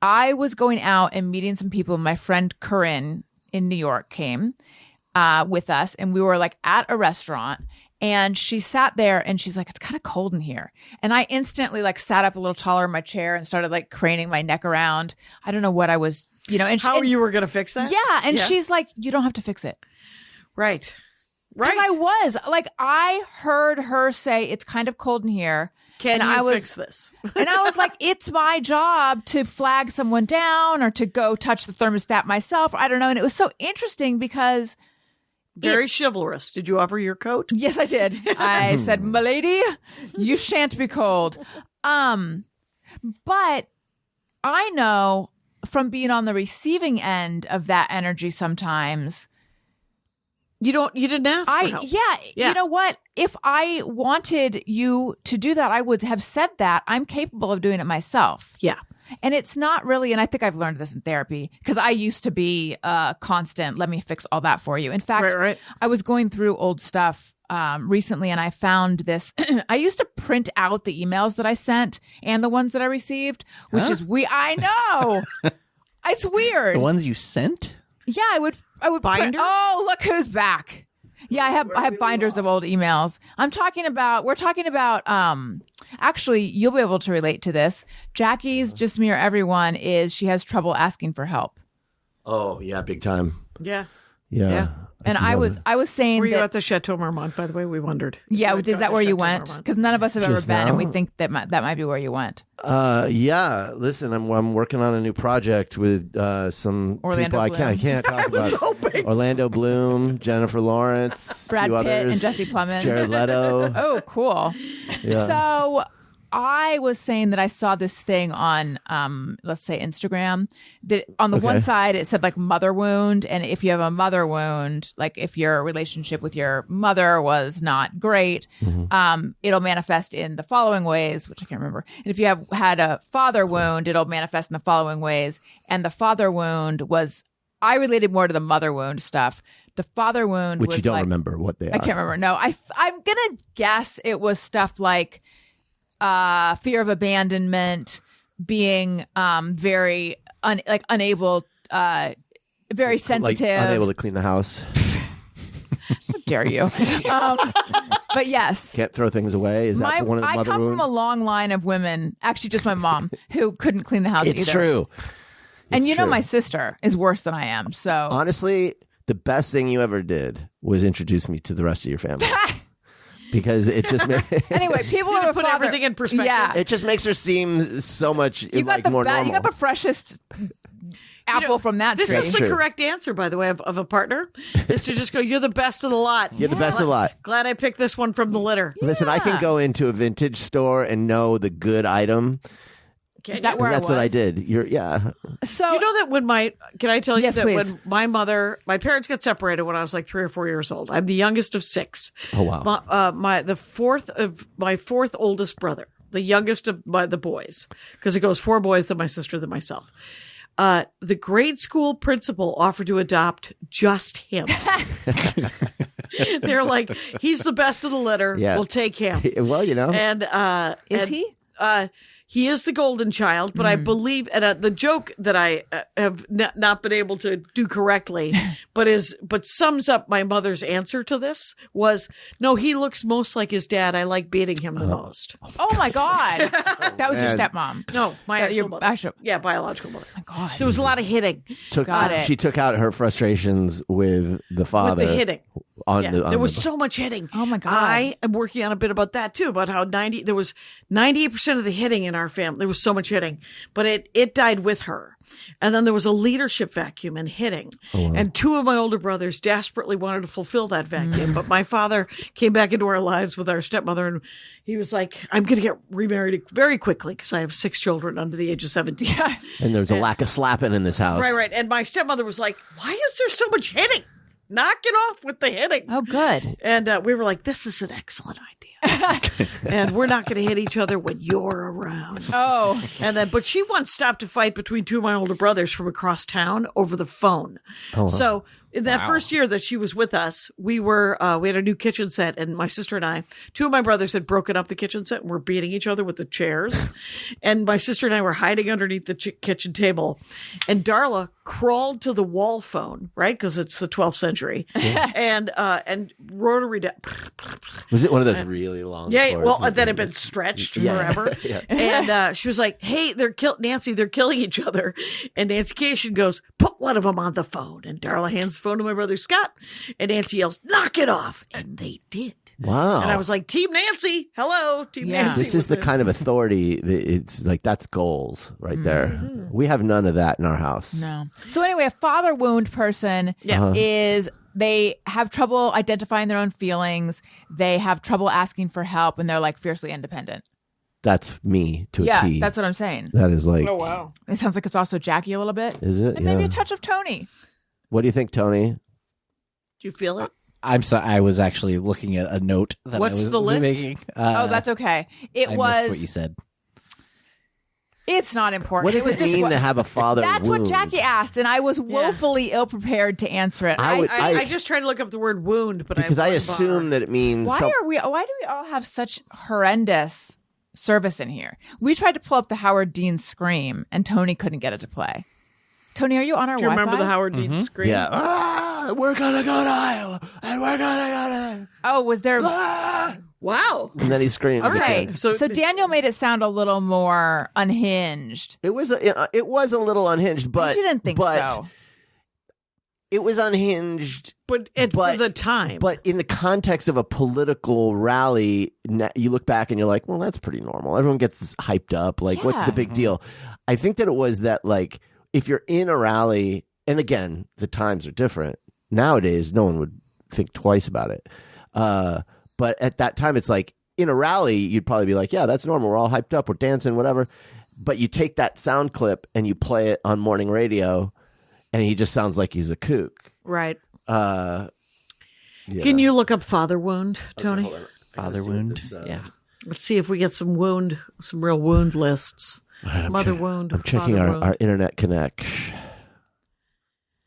I was going out and meeting some people. My friend Corinne in New York came with us, and we were like at a restaurant. And she sat there and she's like, it's kind of cold in here. And I instantly like sat up a little taller in my chair and started like craning my neck around. I don't know what I was, and How you were going to fix that? Yeah. And she's like, you don't have to fix it. Right. Because I was like, I heard her say it's kind of cold in here. Can and you fix this? And I was like, it's my job to flag someone down or to go touch the thermostat myself. I don't know. And it was so interesting because Very chivalrous. Did you offer your coat? yes, I did. I said, "Milady, you shan't be cold." But I know from being on the receiving end of that energy sometimes. You didn't ask for help. Yeah. You know what? If I wanted you to do that, I would have said that. I'm capable of doing it myself. Yeah. And it's not really, and I think I've learned this in therapy, because I used to be constant, let me fix all that for you. In fact, Right. I was going through old stuff recently, and I found this. I used to print out the emails that I sent and the ones that I received, which is I know. It's weird. The ones you sent? Yeah, I would Binders? Oh, look who's back. Yeah, I have binders of old emails. We're talking about actually you'll be able to relate to this. Jackie's Just Me or Everyone is she has trouble asking for help. Oh, yeah, big time. Yeah. Yeah. And I was saying Were you that at the Chateau Marmont, by the way? We wondered. yeah, is that where you Chateau went? Marmont. Because none of us have ever Just been, and we now? think that that might be where you went. Yeah. Listen, I'm working on a new project with some Orlando people I can't talk about. hoping. Orlando Bloom, Jennifer Lawrence, a Brad few Pitt others, and Jesse Plemons. Jared Leto. Oh, cool. Yeah. So I was saying that I saw this thing on, let's say Instagram, that on the Okay. one side it said like mother wound. And if you have a mother wound, like if your relationship with your mother was not great, it'll manifest in the following ways, which I can't remember. And if you have had a father wound, it'll manifest in the following ways. And the father wound was, I related more to the mother wound stuff. The father wound Which was you don't like, remember what they are. I can't remember. No, I'm gonna guess it was stuff like fear of abandonment, being very unable, very sensitive. Like unable to clean the house. How dare you? But yes. Can't throw things away. Is that one of the I mother come wounds? from a long line of women, actually just my mom, who couldn't clean the house It's either. true. And It's you know true. my sister is worse than I am. So Honestly, the best thing you ever did was introduce me to the rest of your family. Because it just anyway, people Did who it put father, everything in perspective? Yeah, it just makes her seem so much you got like more normal. you got the freshest apple from that This tree. is the True. correct answer, by the way, of a partner, is to just go, you're the best of the lot. You're the best of the lot. Glad I picked this one from the litter. Listen, I can go into a vintage store and know the good item. Can Is that you? where That's I was? what I did. So You know that when can I tell you Yes, that please. when my parents got separated when I was like 3 or 4 years old. I'm the youngest of 6. Oh, wow. My fourth oldest brother, the youngest of the boys, because it goes 4 boys, then my sister, then myself. The grade school principal offered to adopt just him. They're like, he's the best of the litter. Yeah. We'll take him. Well, you know. And is and, he? He is the golden child, but I believe, and the joke that I have not been able to do correctly, but sums up my mother's answer to this was, no, he looks most like his dad. I like beating him the most. Oh my God, that was your man. stepmom. No, my actual your mother. actual- Yeah, biological mother. God. There was a lot of hitting Got it. She took out her frustrations with the father. with the hitting. On Yeah, the, on there was the, so much hitting. Oh, my God. I am working on a bit about that too, about how there was 98% of the hitting in our family. There was so much hitting, but it died with her. And then there was a leadership vacuum and hitting. And 2 of my older brothers desperately wanted to fulfill that vacuum. But my father came back into our lives with our stepmother, and he was like, I'm going to get remarried very quickly because I have 6 children under the age of 17. and there's a lack of slapping in this house. Right. And my stepmother was like, why is there so much hitting? Knock it off with the hitting. Oh, good. And we were like, this is an excellent idea. And we're not going to hit each other when you're around. Oh, And then, but she once stopped a fight between 2 of my older brothers from across town over the phone. So in that first year that she was with us, we had a new kitchen set, and my sister and I, 2 of my brothers had broken up the kitchen set and were beating each other with the chairs. And my sister and I were hiding underneath the kitchen table, and Darla crawled to the wall phone, right? Because it's the 12th century, and rotary down. Was it one of those really long Yeah, cords well, that had been stretched forever. Yeah. And she was like, hey, Nancy, they're killing each other. And Nancy Kashian goes, put one of them on the phone. And Darla hands the phone to my brother Scott. And Nancy yells, knock it off. And they did. Wow. And I was like, Team Nancy. Hello, Team Yeah. Nancy. This is the kind of authority that it's like, that's goals right there. We have none of that in our house. no. So anyway, a father wound person Yeah. is they have trouble identifying their own feelings. They have trouble asking for help, and they're like fiercely independent. That's me to a Yeah, T. that's what I'm saying. That is like, Oh, wow. It sounds like it's also Jackie a little bit. is it? And maybe Yeah. a touch of Tony. What do you think, Tony? Do you feel it? I'm sorry. I was actually looking at a note that What's I was the list? making. Oh, that's okay. It I was missed what you said. It's not important. What does was it just mean what- to have a father That's wound? what Jackie asked, and I was woefully ill prepared to answer it. I just tried to look up the word wound, but Because I wasn't assume bothered. that it means Why do we all have such horrendous service in here? We tried to pull up the Howard Dean scream, and Tony couldn't get it to play. Tony, are you on our Do you Wi-Fi? remember the Howard Dean scream? Yeah. Ah, we're gonna go to Iowa, and we're gonna go to. Oh, was there? Ah! Wow. And then he screams. Okay, again. so Daniel made it sound a little more unhinged. It was a little unhinged, but I didn't think so. It was unhinged. But for the time. But in the context of a political rally, you look back and you're like, well, that's pretty normal. Everyone gets hyped up. Like, what's Yeah. the big deal? I think that it was that, like, if you're in a rally, and again, the times are different. Nowadays, no one would think twice about it. But at that time, it's like, in a rally, you'd probably be like, yeah, that's normal. We're all hyped up. We're dancing, whatever. But you take that sound clip and you play it on morning radio, and he just sounds like he's a kook. right. Yeah. Can you look up father wound, Tony? Father wound. Yeah. Let's see if we get some real wound lists. All right, Mother wound. I'm checking father wound. our internet connect.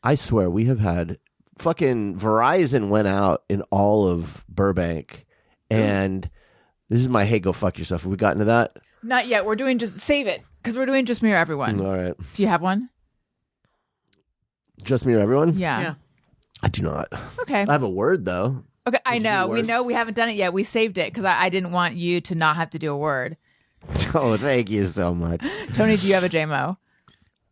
I swear we have had fucking Verizon went out in all of Burbank, and this is my hey go fuck yourself. Have we gotten to that? Not yet. We're doing just save it because we're doing just mirror everyone. All right, Do you have one? just me or everyone? Yeah. Yeah. I do not. Okay. I have a word though. Okay. I Did you know. do We words? know we haven't done it yet. We saved it because I didn't want you to not have to do a word. Oh, thank you so much. Tony, do you have a JMO?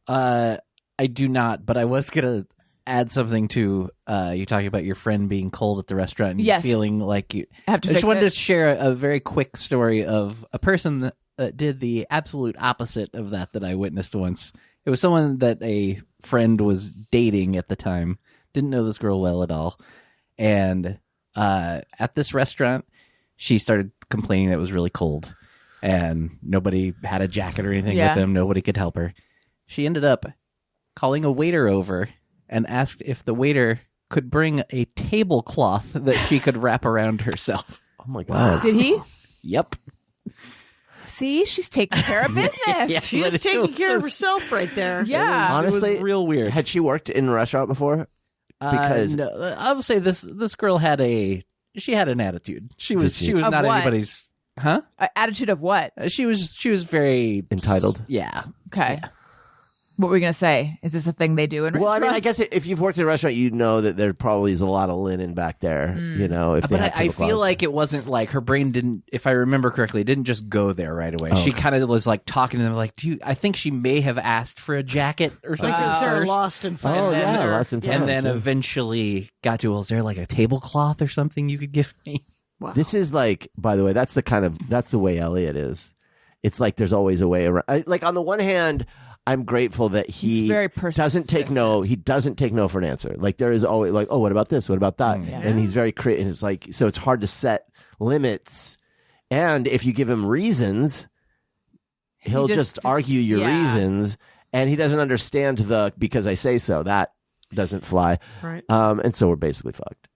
I do not, but I was gonna add something to you talking about your friend being cold at the restaurant and you Yes. feeling like you. I have to I just fix wanted it. to share a very quick story of a person that did the absolute opposite of that I witnessed once. It was someone that a friend was dating at the time. Didn't know this girl well at all. And at this restaurant, she started complaining that it was really cold. And nobody had a jacket or anything Yeah. with them. Nobody could help her. She ended up calling a waiter over and asked if the waiter could bring a tablecloth that she could wrap around herself. Oh my god. Did he? Yep. See, she's taking care of business. Yeah. She But is it taking care of was- herself right there. Yeah. Honestly, it was real weird. Had she worked in a restaurant before? Because no, I would say this girl had an attitude. She was Did she? Of not what? anybody's. Huh? Attitude of what? She was very Entitled? Yeah. Okay. What were we going to say? Is this a thing they do in Well, I restaurants? mean, I guess if you've worked in a restaurant, you know that there probably is a lot of linen back there. You know, if they But had I feel tablecloths. like it wasn't like her brain didn't, if I remember correctly, it didn't just go there right away. She kind of was like talking to them like, I think she may have asked for a jacket or something Because they're first. lost and found. Oh, and then yeah, they're- lost and found, and then sure. eventually got to, well, is there like a tablecloth or something you could give me? This is like, by the way, that's the way Elliot is. It's like there's always a way around. Like on the one hand, I'm grateful that He's he very doesn't take no. He doesn't take no for an answer. Like there is always like, oh, what about this? What about that? And he's very creative. And it's like, so it's hard to set limits. And if you give him reasons, he'll just argue your reasons. And he doesn't understand the because I say so. That doesn't fly. Right. And so we're basically fucked.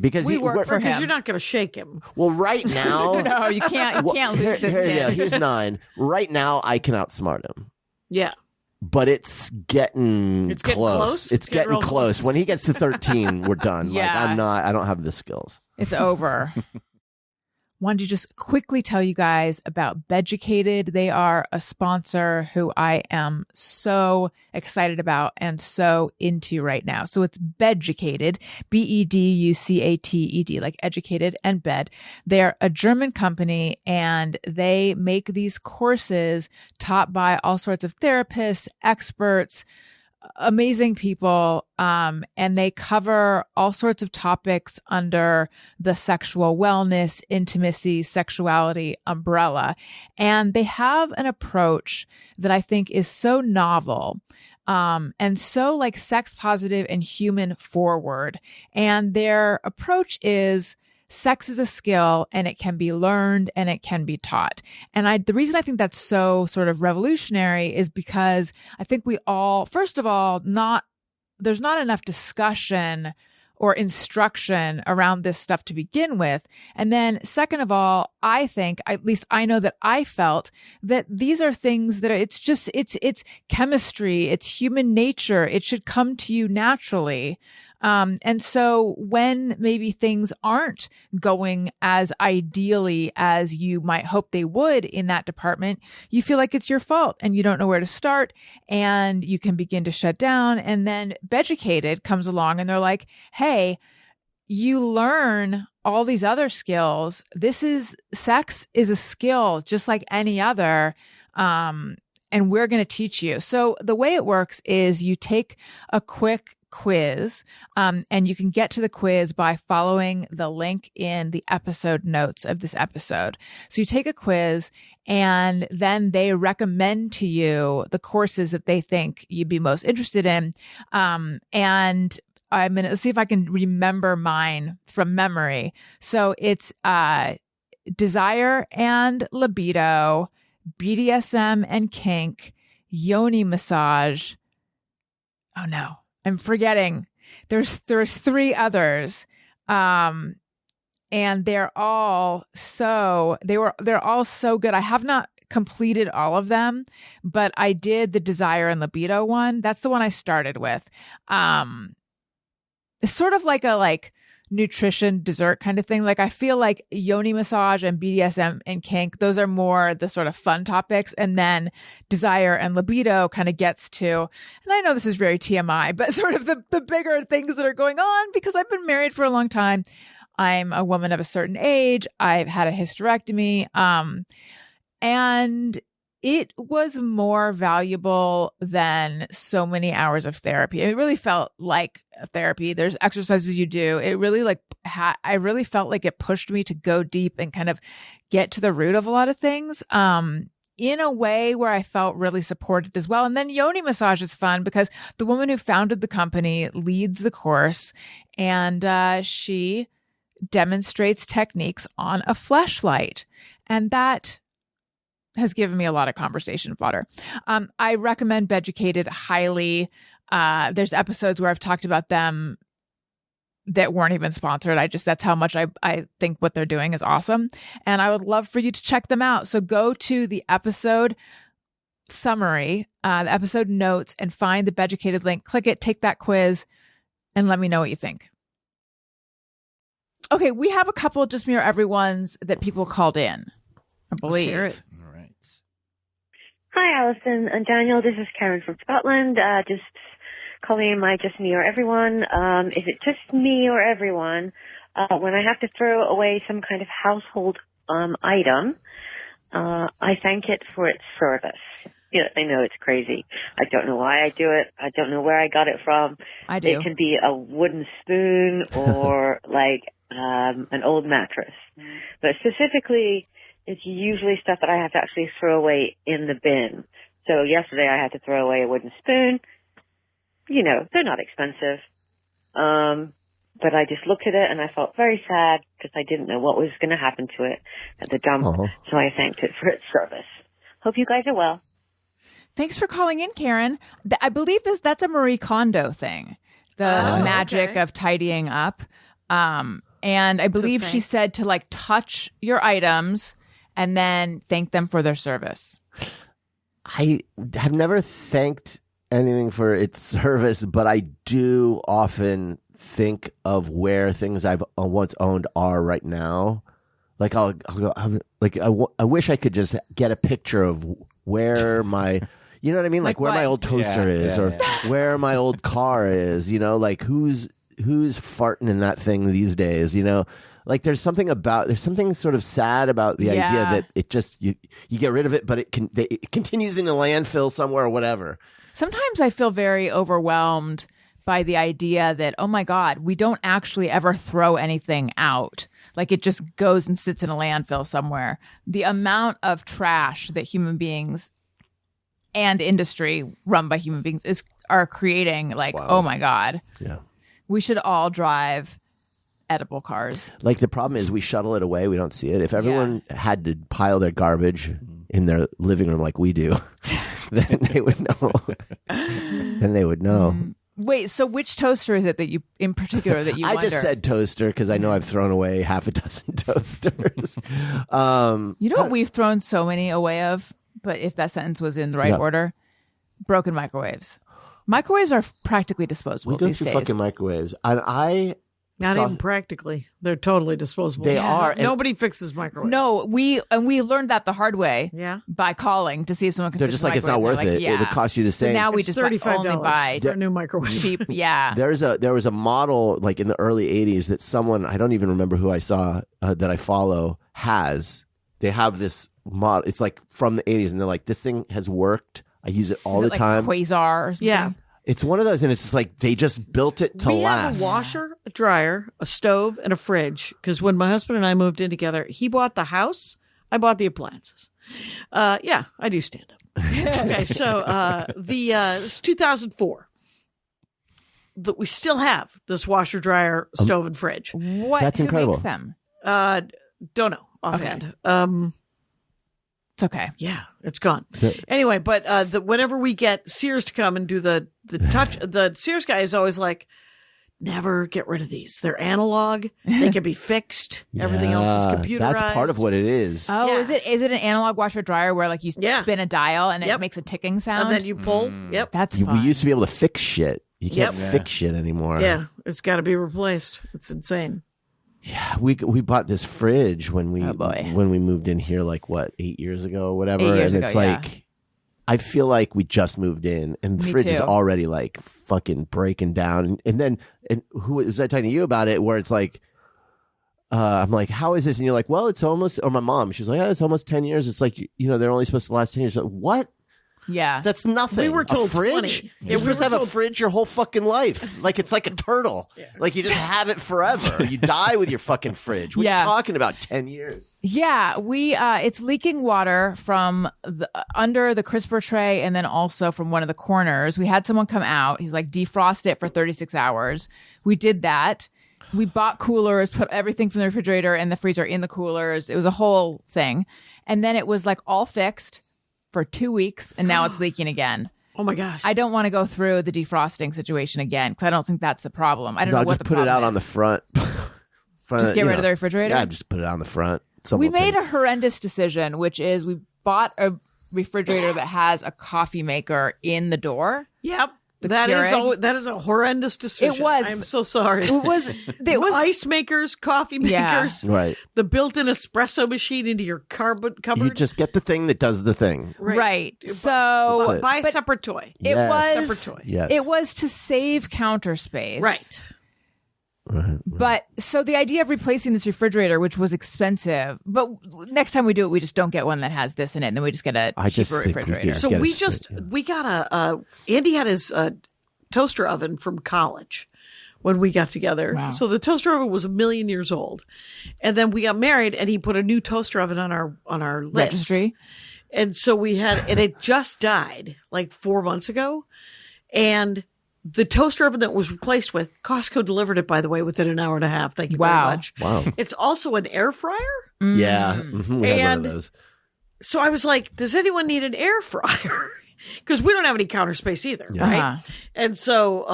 Because We work for Because him. you're not going to shake him. well, right now. No, you can't. You can't lose this kid. Here's 9. Right now, I can outsmart him, Yeah. but it's getting It's getting close. close? It's getting real close. close. When he gets to 13, we're done. Yeah. Like I don't have the skills. It's over. Wanted to just quickly tell you guys about Beducated. They are a sponsor who I am so excited about and so into right now. So it's Beducated, Beducated, like educated and bed. They're a German company and they make these courses taught by all sorts of therapists, experts, amazing people, and they cover all sorts of topics under the sexual wellness, intimacy, sexuality umbrella. And they have an approach that I think is so novel, and so like sex positive and human forward. And their approach is sex is a skill and it can be learned and it can be taught. And the reason I think that's so sort of revolutionary is because I think we all, first of all, there's not enough discussion or instruction around this stuff to begin with. And then second of all, I think, at least I know that I felt that these are things that it's chemistry, it's human nature. It should come to you naturally. And so when maybe things aren't going as ideally as you might hope they would in that department, you feel like it's your fault and you don't know where to start, and you can begin to shut down. And then Beducated comes along and they're like, hey, you learn all these other skills. Sex is a skill just like any other. And we're going to teach you. So the way it works is you take a quick quiz, and you can get to the quiz by following the link in the episode notes of this episode. So you take a quiz, and then they recommend to you the courses that they think you'd be most interested in. And I'm going to see if I can remember mine from memory. So it's desire and libido, BDSM and kink, yoni massage. Oh no, I'm forgetting. There's 3 others. And they're all so good. I have not completed all of them, but I did the desire and libido one. That's the one I started with. It's sort of like a nutrition dessert kind of thing. Like I feel like yoni massage and BDSM and kink, those are more the sort of fun topics. And then desire and libido kind of gets to, and I know this is very TMI, but sort of the bigger things that are going on, because I've been married for a long time. I'm a woman of a certain age. I've had a hysterectomy. And it was more valuable than so many hours of therapy. It really felt like therapy. There's exercises you do. It really I really felt like it pushed me to go deep and kind of get to the root of a lot of things. In a way where I felt really supported as well. And then yoni massage is fun because the woman who founded the company leads the course, and she demonstrates techniques on a fleshlight. And that has given me a lot of conversation fodder. I recommend Beducated highly. There's episodes where I've talked about them that weren't even sponsored. That's how much I think what they're doing is awesome. And I would love for you to check them out. So go to the episode summary, the episode notes, and find the Beducated link. Click it, take that quiz, and let me know what you think. Okay, we have a couple Just Me or Everyone's that people called in, I believe. Let's hear it. All right. Hi, Alison and Daniel. This is Karen from Scotland. Just calling in my Just Me or Everyone. Is it just me or everyone? When I have to throw away some kind of household item, I thank it for its service. Yeah, I know it's crazy. I don't know why I do it. I don't know where I got it from. I do. It can be a wooden spoon or an old mattress. But specifically, it's usually stuff that I have to actually throw away in the bin. So yesterday I had to throw away a wooden spoon. You know, they're not expensive. But I just looked at it and I felt very sad because I didn't know what was going to happen to it at the dump. So I thanked it for its service. Hope you guys are well. Thanks for calling in, Karen. I believe that's a Marie Kondo thing, the magic of tidying up. And I believe she said to touch your items and then thank them for their service. I have never thanked anything for its service, but I do often think of where things I've once owned are right now. Like I'll go, I wish I could just get a picture of where my, you know what I mean? Like where my old toaster is, or where my old car is, you know, like who's farting in that thing these days, you know? Like there's something sort of sad about the idea that it just, you get rid of it, but it continues in the landfill somewhere or whatever. Sometimes I feel very overwhelmed by the idea that, oh my God, we don't actually ever throw anything out. Like it just goes and sits in a landfill somewhere. The amount of trash that human beings and industry run by human beings are creating, oh my God. Yeah. We should all drive edible cars. Like the problem is we shuttle it away. We don't see it. If everyone had to pile their garbage in their living room like we do, then they would know. Wait, so which toaster is it that you, in particular, that you I wonder? just said toaster because I know I've thrown away half a dozen toasters. You know what we've thrown so many away of, but if that sentence was in the right No. order? Broken microwaves. Microwaves are practically disposable We go these through days. fucking microwaves. And I Not saw- even practically. They're totally disposable. They are, and- Nobody fixes microwaves. No, we learned that the hard way. Yeah. By calling to see if someone can. They're fix just the like, it's not microwave. worth They're it. like, It'll yeah. cost you the So same. now we It's just $35 only buy for a new microwave. cheap. Yeah. there was a model like in the early 80s that someone, I don't even remember who I saw that I follow, they have this model. It's like from the 80s, and they're like, this thing has worked. I use it all Is the it like time. Quasar or something? Yeah. It's one of those, and it's just like they just built it to We last. have a washer, a dryer, a stove, and a fridge. Because when my husband and I moved in together, he bought the house. I bought the appliances. Yeah, I do stand up. Okay, so it's 2004. That we still have this washer, dryer, stove, and fridge. What? That's who incredible. Makes them? Don't know offhand. It's okay. Yeah, it's gone. The- Anyway, but whenever we get Sears to come and do the touch, the Sears guy is always like, never get rid of these. They're analog. They can be fixed. Everything else is Yeah, computerized. That's part of what it is. Oh, Yeah. is it an analog washer dryer where like you Yeah. spin a dial and it Yep. makes a ticking sound? And then you pull. Yep. That's We fun. used to be able to fix shit. You can't Yep. fix shit anymore. Yeah, it's got to be replaced. It's insane. Yeah, we bought this fridge when we Oh, boy. when we moved in here, like what, 8 years ago or whatever. 8 years and ago, it's yeah. like, I feel like we just moved in, and the Me fridge is too. already like fucking breaking down. And then, who was I talking to you about it? Where it's like, I'm like, how is this? And you're like, well, it's almost. Or my mom, she's like, oh, it's almost 10 years. It's like, they're only supposed to last 10 years. Like, what? Yeah. That's nothing. We were told a fridge. 20. Yeah, You're we supposed were to have a told- fridge your whole fucking life. Like it's like a turtle. Like you just have it forever. You die with your fucking fridge. What are Yeah. you talking about? 10 years. Yeah, it's leaking water from under the crisper tray and then also from one of the corners. We had someone come out. He's like, defrost it for 36 hours. We did that. We bought coolers, put everything from the refrigerator and the freezer in the coolers. It was a whole thing. And then it was like all fixed for 2 weeks, and now it's leaking again. Oh my gosh. I don't want to go through the defrosting situation again because I don't think that's the problem. I don't No, know what just the put it problem out on is. the front. Just get rid of the refrigerator? Yeah, just put it on the front. We Someone will made take a horrendous decision, which is we bought a refrigerator that has a coffee maker in the door. Yep. The That is Keurig? that is a horrendous decision. It was. I'm so sorry. It was ice makers, coffee Yeah. makers, it. Right. the built-in espresso machine into your cupboard. You just get the thing that does the thing. right. That's So it. buy a but separate toy. it Yes. was Separate toy. Yes. it was to save counter space. Right. But so the idea of replacing this refrigerator, which was expensive, but next time we do it, we just don't get one that has this in it, and then we just get a I just cheaper think we refrigerator. could So get we it straight, we got Andy had his toaster oven from college when we got together. Wow. So the toaster oven was 1,000,000 years old. And then we got married and he put a new toaster oven on our list. Registry. And so we had, and it just died like 4 months ago. And the toaster oven that was replaced with, Costco delivered it, by the way, within an hour and a half. Thank you Wow. very much. Wow. It's also an air fryer. Yeah. Mhm, we have one And- of those. So I was like, does anyone need an air fryer? Because we don't have any counter space either, right? Uh-huh. And so,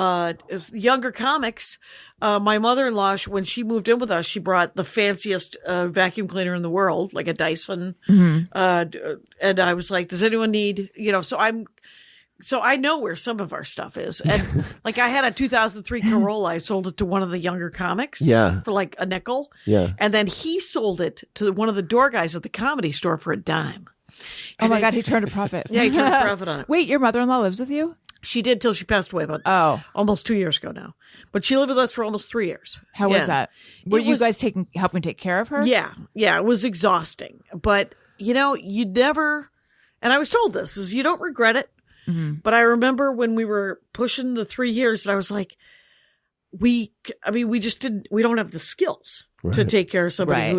as younger comics, my mother-in-law, when she moved in with us, she brought the fanciest vacuum cleaner in the world, like a Dyson. And I was like, does anyone need, so I know where some of our stuff is. And like I had a 2003 Corolla. I sold it to one of the younger comics Yeah. for like a nickel. Yeah. And then he sold it to one of the door guys at the Comedy Store for a dime. Oh my God, he turned a profit. Yeah, he turned a profit on it. Wait, your mother-in-law lives with you? She did till she passed away about almost 2 years ago now. But she lived with us for almost 3 years. How Yeah. was that? Were It you was- guys helping take care of her? Yeah. Yeah. It was exhausting. But, you never, and I was told this, is you don't regret it. Mm-hmm. But I remember when we were pushing the 3 years and I was like, we just didn't, we don't have the skills to Right. take care of somebody Right.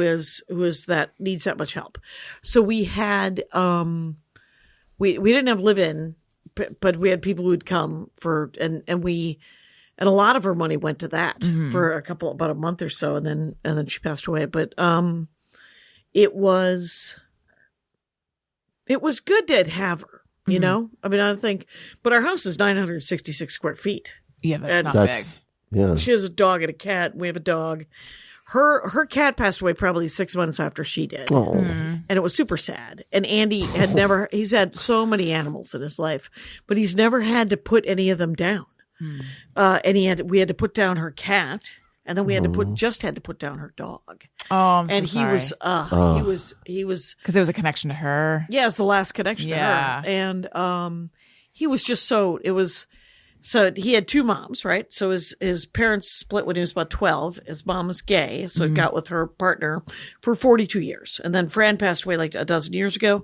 who is that needs that much help. So we had, we didn't have live-in, but we had people who'd come for, and a lot of her money went to that for about a month or so. And then she passed away. But, it was good to have her, I mean, I think, but our house is 966 square feet. Yeah, but it's And not That's yeah. she has a dog and a cat. We have a dog. Her cat passed away probably 6 months after she did. Oh. And it was super sad. And Andy had never, he's had so many animals in his life, but he's never had to put any of them down. And we had to put down her cat, and then we had to put down her dog. Oh, I'm so And he sorry. was, Because there was a connection to her. yeah, it was the last connection Yeah. to her. And he was just so he had two moms, right? So his parents split when he was about 12. His mom was gay, so he got with her partner for 42 years. And then Fran passed away like a dozen years ago.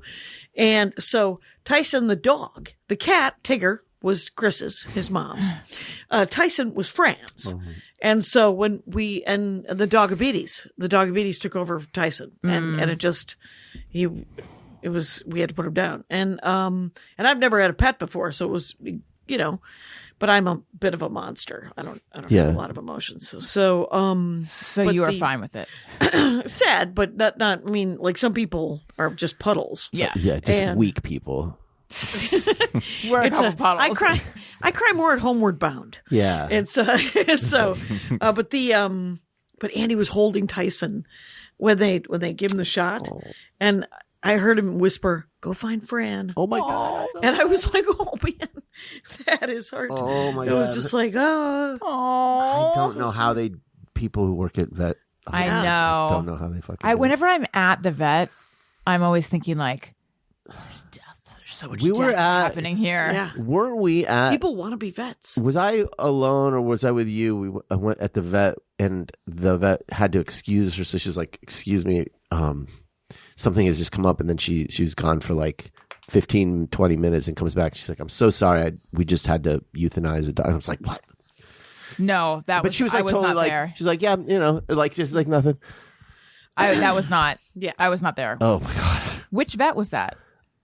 And so Tyson, the dog, the cat, Tigger, was Chris's, his mom's. Tyson was Fran's. And so when and the Dogabetes took over for Tyson. And it just, we had to put him down. And I've never had a pet before, so it was, but I'm a bit of a monster. I don't have a lot of emotions. So but you are fine with it. sad, but not, I mean, like some people are just puddles. Yeah. Yeah, just weak people. We're a couple puddles. I cry more at Homeward Bound. Yeah. It's but Andy was holding Tyson when they gave him the shot, and I heard him whisper, "Go find Fran." Oh my God. And I was like, "Oh man, that is hard." Oh my It God. was just like, I don't know how people who work at vet. I know. Don't know how they fucking. do it. Whenever I'm at the vet, I'm always thinking like, there's death. There's so much We were death happening here. Yeah, Weren't we at? people want to be vets. Was I alone or was I with you? I went at the vet and the vet had to excuse her. So she's like, "Excuse me, something has just come up." And then she was gone for like 15, 20 minutes and comes back. She's like, "I'm so sorry. We just had to euthanize a dog." And I was like, "What?" No, But she was like I was totally not like, there. she's like, "Yeah, like just like nothing." That was not. Yeah. I was not there. Oh my God. Which vet was that?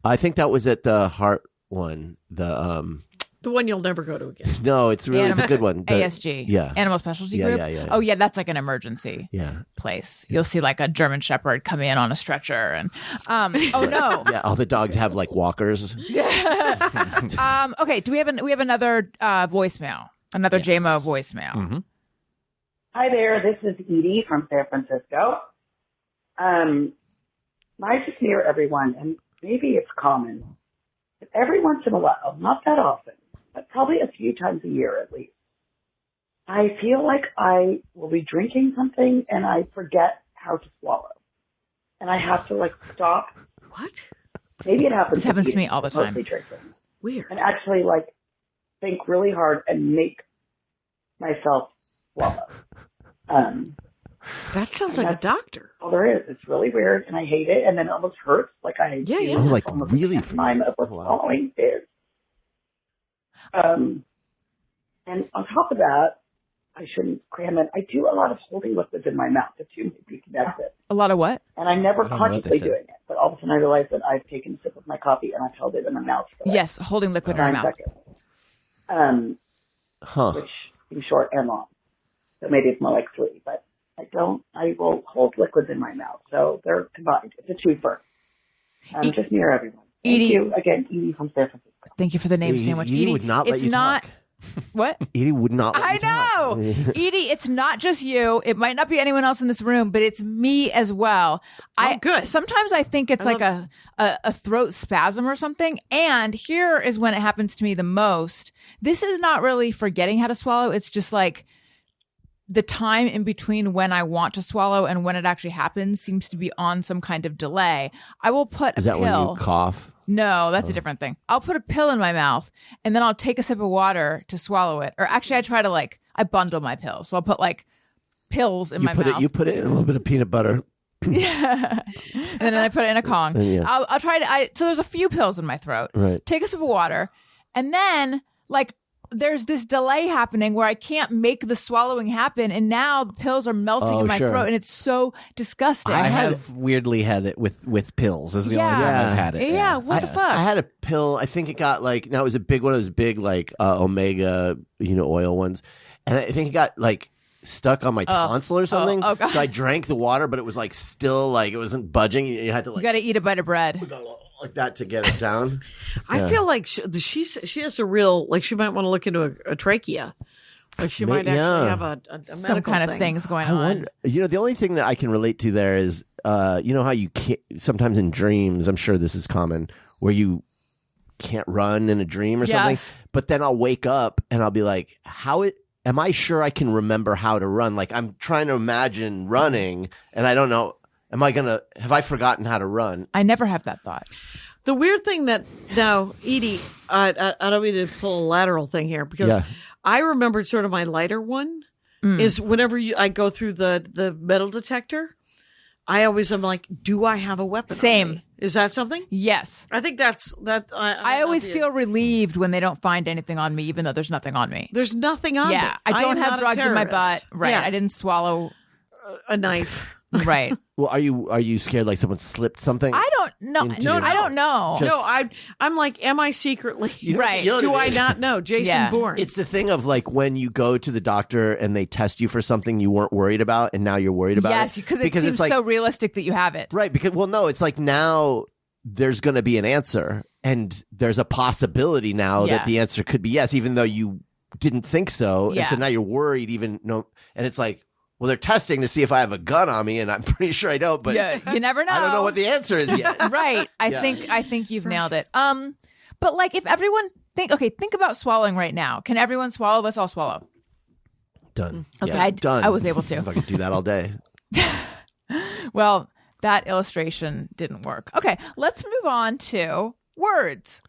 I think that was at the heart one. The one you'll never go to again. No, it's really the good one. The- ASG. Yeah. Animal Specialty Yeah, Group. yeah. Oh yeah, that's like an emergency Yeah. place. You'll see like a German Shepherd come in on a stretcher and oh no. Yeah. All the dogs have like walkers. Okay, do we have another voicemail? Another JMOE voicemail. Mm-hmm. Hi there, this is Edie from San Francisco. I just hear everyone, and maybe it's common, but every once in a while, not that often, but probably a few times a year at least, I feel like I will be drinking something and I forget how to swallow. And I have to like stop. What? Maybe it happens. This happens to eating, me all the but time. mostly drinking. Weird. And actually like think really hard and make myself swallow. That sounds like a doctor. All there is. It's really weird, and I hate it, and then it almost hurts. Like I Yeah, do yeah. Oh, like almost really a time of what Wow. swallowing is. And on top of that, I shouldn't cram it. I do a lot of holding liquids in my mouth. The two may be connected. A lot of what? And I'm never I don't know what they consciously said. doing it. But all of a sudden I realize that I've taken a sip of my coffee and I've held it in my mouth for like Yes, holding liquid in our 9 mouth. seconds. Huh. Which seems short and long. So maybe it's more like 3, but I will hold liquids in my mouth. So they're combined. It's a twofer. Just near everyone. Thank Edie- you again, Edie from San Francisco. Thank you for the name Edie- sandwich. Edie would not let it's you not talk. what? Edie would not let I you talk. know. Edie, it's not just you. It might not be anyone else in this room, but it's me as well. Good. Sometimes I think it's like a throat spasm or something. And here is when it happens to me the most. This is not really forgetting how to swallow. It's just like the time in between when I want to swallow and when it actually happens seems to be on some kind of delay. I will put Is a that pill. when you cough? No, that's a different thing. I'll put a pill in my mouth and then I'll take a sip of water to swallow it. Or actually, I try to I bundle my pills. So I'll put like pills in my mouth. You put it in a little bit of peanut butter. Yeah. And then I put it in a Kong. Yeah. I'll try to, so there's a few pills in my throat. Right. Take a sip of water. And then there's this delay happening where I can't make the swallowing happen. And now the pills are melting in my sure. throat and it's so disgusting. I have weirdly had it with pills. Is the only time Yeah. I've had it. Yeah. What the fuck? I had a pill. I think it got now it was a big one of those big omega, oil ones. And I think it got stuck on my tonsil or something. oh, God. So I drank the water, but it was still it wasn't budging. You had to You got to eat a bite of bread. go like that to get it down. I feel like she has a real, she might want to look into a trachea Like she might actually Yeah. have a Some medical kind of thing. things going I on. wonder, the only thing that I can relate to there is, you know how you can't, sometimes in dreams, I'm sure this is common, where you can't run in a dream or something, Yes. but then I'll wake up and I'll be like, am I sure I can remember how to run? Like I'm trying to imagine running and I don't know, have I forgotten how to run? I never have that thought. The weird thing that now, Edie, I don't mean to pull a lateral thing here because Yeah. I remembered sort of my lighter one is whenever I go through the metal detector, I always am like, do I have a weapon? on Same. me? Is that something? Yes. I think that's that. I always feel relieved when they don't find anything on me, even though there's nothing on me. there's nothing on me. Yeah. I don't am have not a drugs in my butt. terrorist. Right. Yeah. I didn't swallow. A knife. Right. Well, are you scared like someone slipped something? I don't know. Into No, your- I don't know. Just- No, I'm like, am I secretly? Right. you know what Do it I is? not know? Jason Yeah. Bourne. It's the thing of like when you go to the doctor and they test you for something you weren't worried about and now you're worried about Yes, it. because it seems it's like, so realistic that you have it. right, because no, it's like now there's going to be an answer and there's a possibility now Yeah. that the answer could be yes, even though you didn't think so. Yeah. And so now you're worried and it's like, well, they're testing to see if I have a gun on me and I'm pretty sure I don't, but Yeah, you never know. I don't know what the answer is yet. Right. I Yeah. think you've nailed it. But like if everyone think about swallowing right now. Can everyone swallow? Let's all swallow. Done. Okay, Yeah, I was able to. If I could do that all day. Well, that illustration didn't work. Okay, let's move on to words.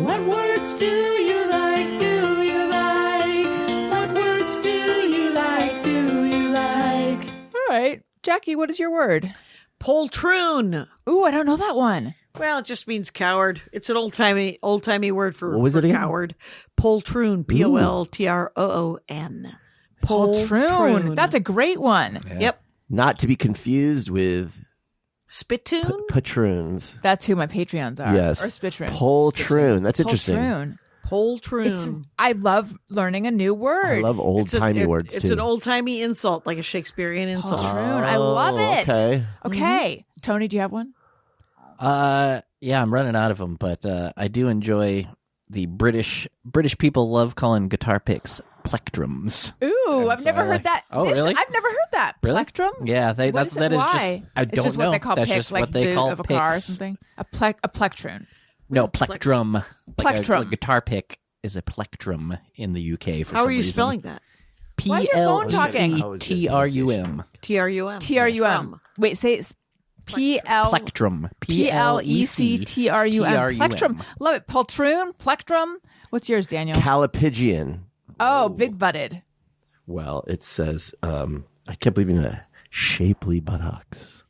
What words do you like? Do you like? What words do you like? Do you like? All right. Jackie, what is your word? Poltroon. Ooh, I don't know that one. Well, it just means coward. It's an old timey word for, What was for it again? coward. Poltroon. Poltroon. Poltroon. That's a great one. Yep. Not to be confused with Spittoon. patroons. That's who my Patreons are. Yes. Or Spitroon. Poltroon. That's interesting. Poltroon. Poltroon. I love learning a new word. I love old timey words It's too. an old timey insult, like a Shakespearean insult. Poltroon. I love it. Okay. Okay. Tony, do you have one? Yeah, I'm running out of them, but I do enjoy the British people love calling guitar picks plectrums. Ooh, And I've so never I heard like- that. Oh, really? I've never heard that. Really? Plectrum? Yeah, What is it? that is Why? just I It's don't just know. what they call That's picks, just like what they boot call of a car or picks. something. A plectrum. No, plectrum. Plectrum. A guitar pick is a plectrum in the UK for How some are you reason. spelling that? Why is your phone talking? P-L-E-C-T-R-U-M. T-R-U-M. T-R-U-M. Wait, say it's P-L... Plectrum. P-L-E-C-T-R-U-M. Plectrum. Love it. Poltroon, plectrum. What's yours, Daniel? Calipigian. Oh, big-butted. Well, it says, I can't believe you shapely buttocks.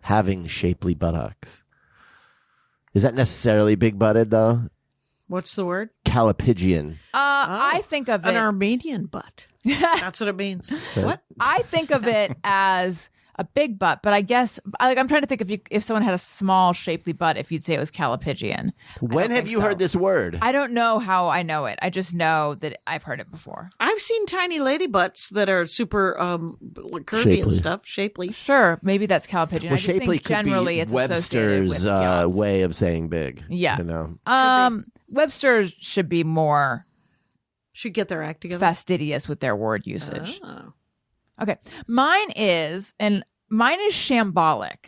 Having shapely buttocks. Is that necessarily big butted though? What's the word? Calipigian. I think of An it... Armenian butt. That's what it means. What? I think of it as a big butt, but I guess I'm trying to think if someone had a small, shapely butt, if you'd say it was calipigian. When have you heard this word? I don't know how I know it. I just know that I've heard it before. I've seen tiny lady butts that are super curvy Shapely. and stuff. Shapely. Sure, maybe that's calipigian. Well, I just shapely think could generally be it's associated with Webster's gals. way of saying big. Yeah. You know? Webster's should be more Should get their act together. fastidious with their word usage. Oh. Okay. Mine is shambolic.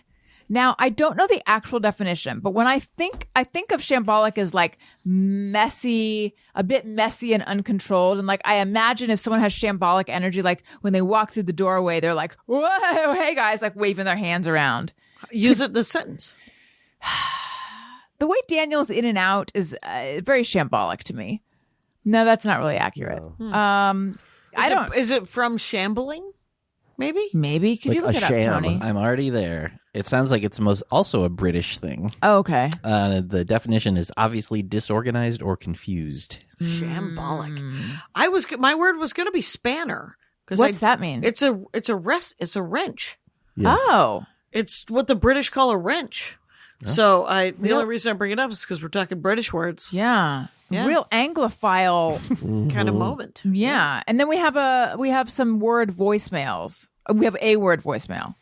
Now, I don't know the actual definition, but when I think of shambolic as like messy, a bit messy and uncontrolled. And like, I imagine if someone has shambolic energy, like when they walk through the doorway, they're like, whoa, hey guys, like waving their hands around. Use it in a sentence. The way Daniel's in and out is very shambolic to me. No, that's not really accurate. I don't. Is it from shambling? Maybe. Maybe. Could you Like look a it sham. up, Tony? I'm already there. It sounds like it's also a British thing. Oh, okay. The definition is obviously disorganized or confused. Shambolic. Mm. My word was going to be spanner. What's that mean? It's a wrench. Yes. Oh. It's what the British call a wrench. So the only reason I bring it up is because we're talking British words. Yeah. Yeah. Real Anglophile. Kind of moment. Yeah. And then we have some word voicemails. We have a word voicemail.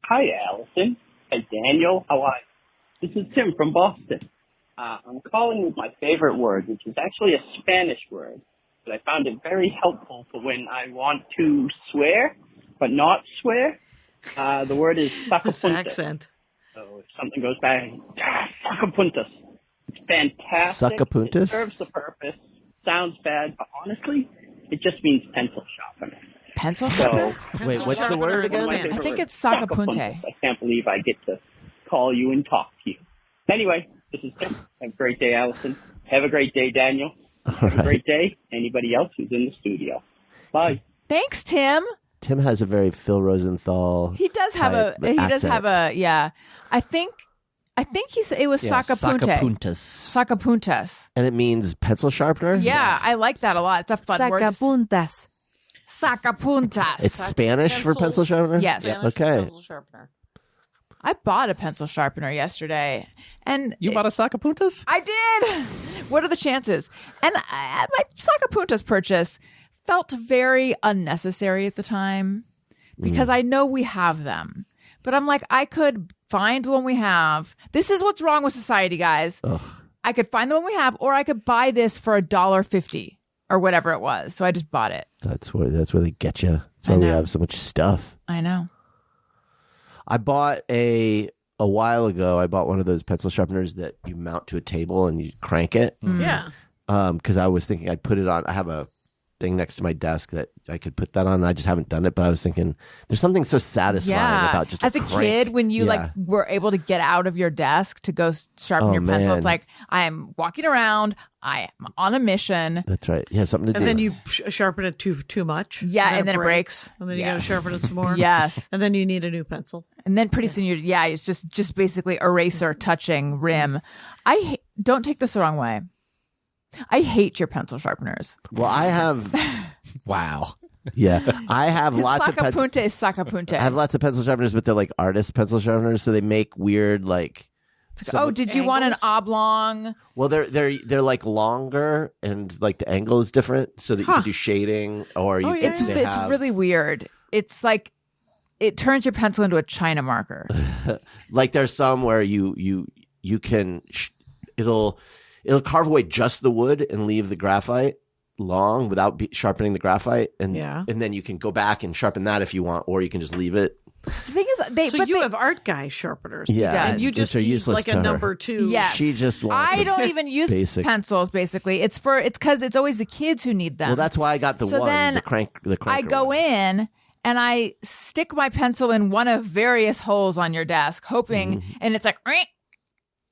Hi, Allison. Hey, Daniel. How are you? This is Tim from Boston. I'm calling with my favorite word, which is actually a Spanish word, but I found it very helpful for when I want to swear, but not swear. The word is This sacapuntas. accent. So if something goes bad, sacapuntas. It's fantastic. Sacapuntas? It serves the purpose. Sounds bad, but honestly, it just means pencil sharpener. Pencil So, sharpener? Wait, what's the word Pencil again? sharpener. I think it's sacapunte. I can't believe I get to call you and talk to you. Anyway, this is Tim. Have a great day, Allison. Have a great day, Daniel. Have a great day, anybody else who's in the studio. Bye. Thanks, Tim. Tim has a very Phil Rosenthal. He does have yeah. I think it was sacapunte. Sacapuntas. And it means pencil sharpener? Yeah, I like that a lot. It's a fun word. Sacapuntas. Sacapuntas. It's Spanish for pencil sharpener? Yes. Okay. Pencil sharpener. I bought a pencil sharpener yesterday, and You bought a sacapuntas? I did. What are the chances? And my sacapuntas purchase felt very unnecessary at the time because I know we have them, but I'm like, I could find the one we have. This is what's wrong with society, guys. Ugh. I could find the one we have, or I could buy this for $1.50 or whatever it was. So I just bought it. That's where they get you. That's I why we know. have so much stuff. I know. I bought a while ago. I bought one of those pencil sharpeners that you mount to a table and you crank it. Yeah. Because I was thinking I'd put it on. I have a thing next to my desk that I could put that on. I just haven't done it, but I was thinking there's something so satisfying about just as a crank. kid when you Yeah. like were able to get out of your desk to go sharpen Oh, your pencil. man. It's like I'm walking around. I am on a mission. That's right. Yeah, something to do. And then you sharpen it too much. Yeah, and then it breaks. And then you Yeah. got to sharpen it some more. Yes. And then you need a new pencil. And then pretty soon it's just basically eraser touching rim. Don't take this the wrong way. I hate your pencil sharpeners. Well, I have. Wow. Yeah, I have lots of pencil. Sacapunte is sacapunte. I have lots of pencil sharpeners, but they're like artist pencil sharpeners, so they make weird like. Oh, did you want an angles? oblong? Well, they're like longer, and like the angle is different, so that you can do shading, or you. It's they it's have- really weird. It's like it turns your pencil into a China marker. like there's some where you can it'll carve away just the wood and leave the graphite long without sharpening the graphite, and then you can go back and sharpen that if you want, or you can just leave it. The thing is, So you have art guy sharpeners. Yeah, And you which just are use useless like to a her. number two. Yes. She just wants I a don't even use basic pencils. Basically, it's because it's always the kids who need them. Well, that's why I got the So one, then the cranker I go one. in and I stick my pencil in one of various holes on your desk, hoping, and it's like, "Reek,"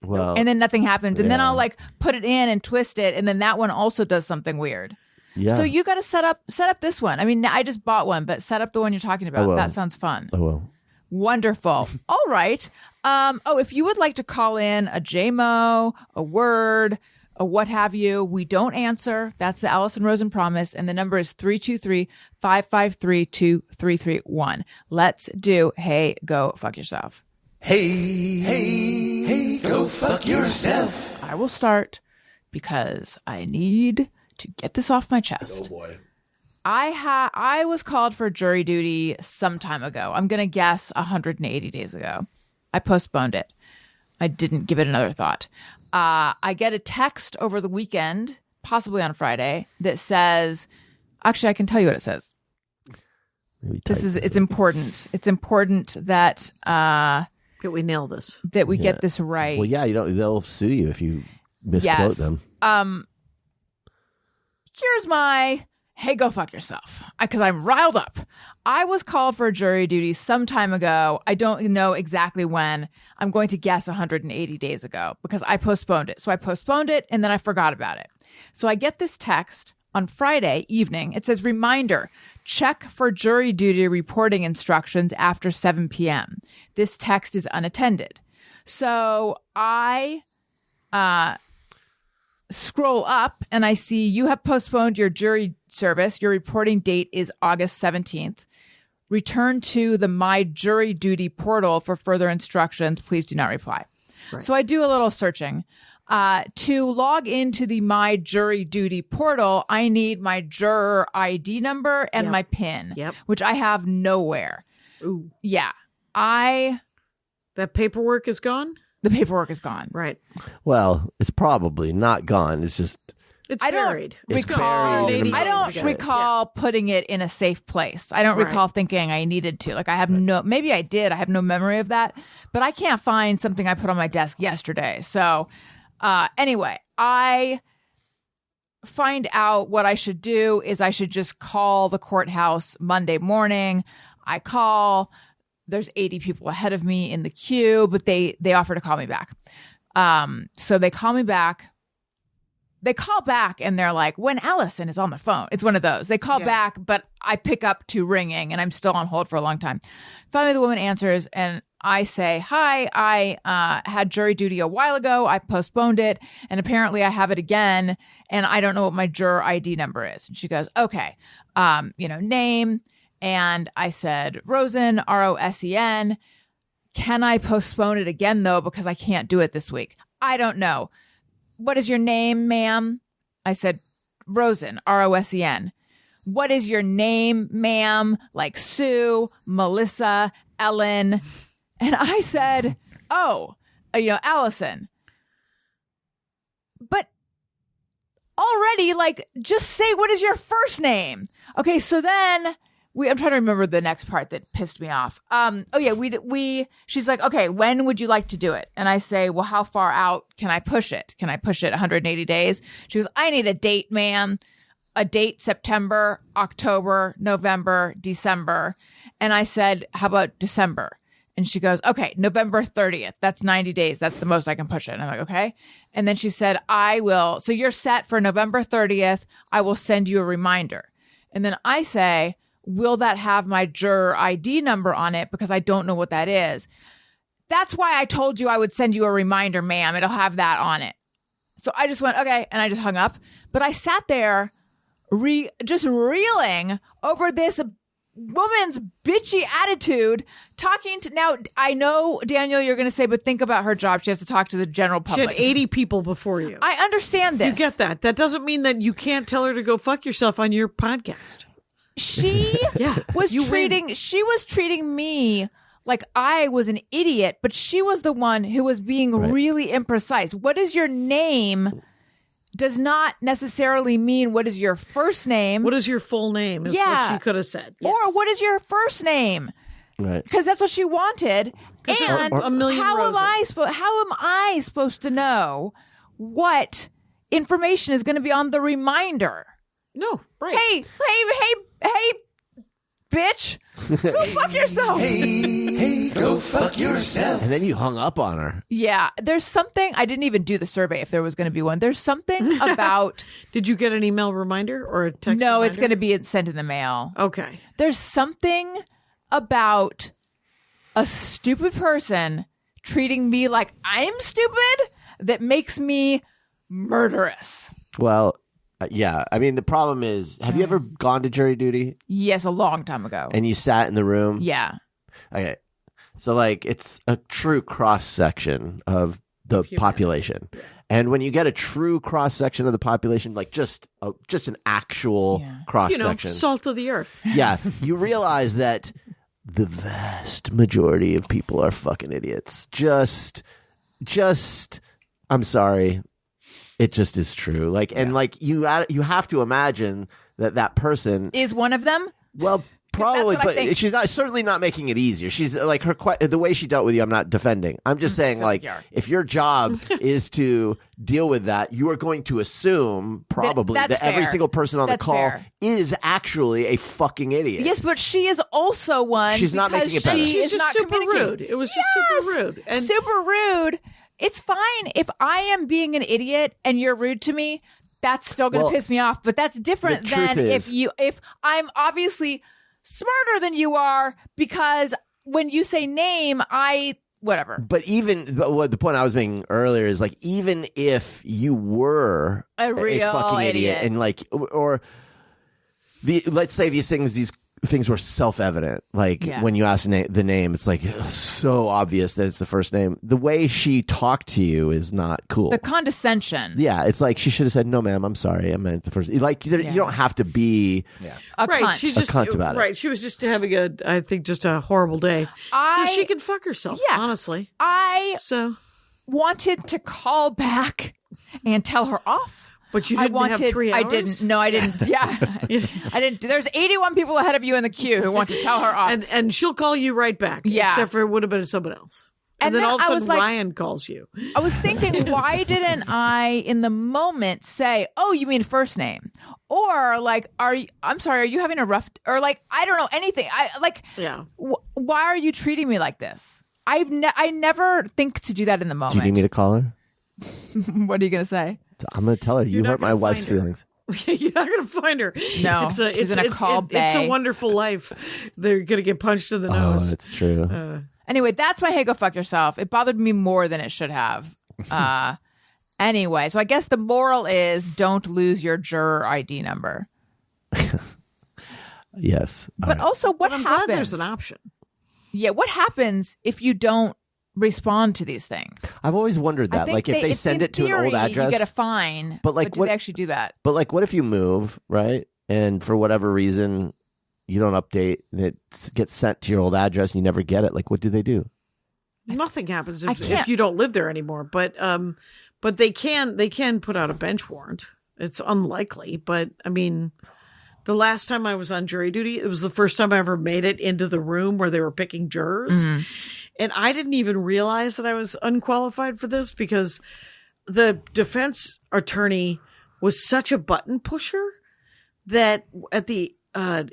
Well, and then nothing happens, and then yeah. I'll like put it in and twist it, and then that one also does something weird. yeah. So you got to set up this one. I mean, I just bought one, but set up the one you're talking about. will. That sounds fun. Oh well. Wonderful. All right. If you would like to call in a JMOE, a Word, a what have you, we don't answer. That's the Allison Rosen promise. And the number is 323-553-2331. Let's do Hey, Go Fuck Yourself. Hey, go fuck yourself. I will start because I need to get this off my chest. Oh boy. I was called for jury duty some time ago. I'm going to guess 180 days ago. I postponed it. I didn't give it another thought. I get a text over the weekend, possibly on Friday, that says, actually, I can tell you what it says. It's important. It's important that we nail this. That we get this right. Well, yeah, they'll sue you if you misquote them. Here's my hey, go fuck yourself, because I'm riled up. I was called for jury duty some time ago. I don't know exactly when. I'm going to guess 180 days ago because I postponed it. So I postponed it and then I forgot about it. So I get this text on Friday evening. It says, reminder, check for jury duty reporting instructions after 7 p.m. This text is unattended. So I scroll up and I see you have postponed your jury service. Your reporting date is August 17th. Return to the My Jury Duty portal for further instructions. Please do not reply. Right. So I do a little searching. To log into the My Jury Duty portal, I need my juror ID number and my PIN, which I have nowhere. Ooh. Yeah. That paperwork is gone? The paperwork is gone. Right. Well, it's probably not gone. It's just It's I don't buried. It's recall. buried in the I don't mountains. recall putting it in a safe place. I don't Right. recall thinking I needed to. Like I have no. Maybe I did. I have no memory of that. But I can't find something I put on my desk yesterday. So anyway, I find out what I should do is I should just call the courthouse Monday morning. I call. There's 80 people ahead of me in the queue, but they offer to call me back. So they call me back. They call back and they're like, when Allison is on the phone. It's one of those. They call back, but I pick up to ringing and I'm still on hold for a long time. Finally, the woman answers and I say, hi, I had jury duty a while ago. I postponed it and apparently I have it again and I don't know what my juror ID number is. And she goes, okay, name. And I said, Rosen, Rosen. Can I postpone it again though? Because I can't do it this week. I don't know. What is your name, ma'am? I said, Rosen, Rosen. What is your name, ma'am? Like Sue, Melissa, Ellen. And I said, Allison. But already, just say, what is your first name? Okay, so then I'm trying to remember the next part that pissed me off. She's like, okay, when would you like to do it? And I say, well, how far out can I push it? Can I push it 180 days? She goes, I need a date, ma'am. A date, September, October, November, December. And I said, how about December? And she goes, okay, November 30th. That's 90 days. That's the most I can push it. And I'm like, okay. And then she said, I will. So you're set for November 30th. I will send you a reminder. And then I say, will that have my juror ID number on it? Because I don't know what that is. That's why I told you I would send you a reminder, ma'am. It'll have that on it. So I just went, okay. And I just hung up. But I sat there just reeling over this woman's bitchy attitude talking to. Now, I know, Daniel, you're going to say, but think about her job. She has to talk to the general She public. had 80 people before you. I understand this. You get that. That doesn't mean that you can't tell her to go fuck yourself on your podcast. She was treating me like I was an idiot, but she was the one who was being really imprecise. What is your name does not necessarily mean what is your first name. What is your full name is what she could have said. Yes. Or what is your first name? right. Because that's what she wanted. And a million how roses. am I supposed to know what information is going to be on the reminder? No, right. Hey, bitch. Go fuck yourself. Hey, go fuck yourself. And then you hung up on her. Yeah, there's something. I didn't even do the survey if there was going to be one. There's something about. Did you get an email reminder or a text No, reminder? it's going to be sent in the mail. Okay. There's something about a stupid person treating me like I'm stupid that makes me murderous. Well, yeah. I mean, the problem is, have you ever gone to jury duty Yes, a long time ago. and you sat in the room? Yeah. Okay. So, it's a true cross section of the population. And when you get a true cross section of the population, just an actual cross section, salt of the earth. yeah, you realize that the vast majority of people are fucking idiots. I'm sorry. It just is true. You have to imagine that person Is one of them? well, probably, That's what I but think. she's certainly not making it easier. She's the way she dealt with you. I'm not defending. I'm just saying, if your job is to deal with that, you are going to assume probably That's that every fair. single person on That's the call fair. is actually a fucking idiot. Yes, but she is also one. She's not because making it better. She She's is just not super communicating. rude. It was just super rude. And super rude. It's fine if I am being an idiot and you're rude to me. That's still going to Well, piss me off. But that's different the truth than is- if I'm obviously smarter than you are because when you say name, whatever. But what the point I was making earlier is even if you were A real fucking idiot and let's say these things were self-evident. When you ask the name, it's so obvious that it's the first name. The way she talked to you is not cool. The condescension. Yeah, it's she should have said, "No, ma'am, I'm sorry. I meant the first." You don't have to be. A right, cunt. she's just cunt about it. Right, she was just having a horrible day, so she can fuck herself. Yeah. honestly. So wanted to call back and tell her off. But you didn't have 3 hours? I didn't. No, I didn't. Yeah. I didn't. There's 81 people ahead of you in the queue who want to tell her off. And she'll call you right back. Yeah. Except for it would have been someone else. And then all of a sudden Ryan calls you. I was thinking, why didn't I, in the moment, say, "Oh, you mean first name," or like, I'm sorry, are you having a rough?" Or like, I don't know anything. Why are you treating me like this? I never think to do that in the moment. Do you need me to call her? What are you gonna say? I'm going to tell her you hurt my wife's feelings. You're not going to find her. No, she's in a call bay. It's a Wonderful Life. They're going to get punched in the nose. Oh, that's true. Anyway, that's my "Hey, go fuck yourself." It bothered me more than it should have. Anyway, so I guess the moral is don't lose your juror ID number. Yes. But also, what I'm happens? glad there's an option. Yeah, what happens if you don't respond to these things? I've always wondered that. Like, if they send it to an old address, you get a fine. But like, do they actually do that? But like, what if you move, right? And for whatever reason, you don't update, and it gets sent to your old address, and you never get it. Like, what do they do? Nothing happens if you don't live there anymore. But they can put out a bench warrant. It's unlikely, but I mean, the last time I was on jury duty, it was the first time I ever made it into the room where they were picking jurors. Mm-hmm. And I didn't even realize that I was unqualified for this because the defense attorney was such a button pusher that at the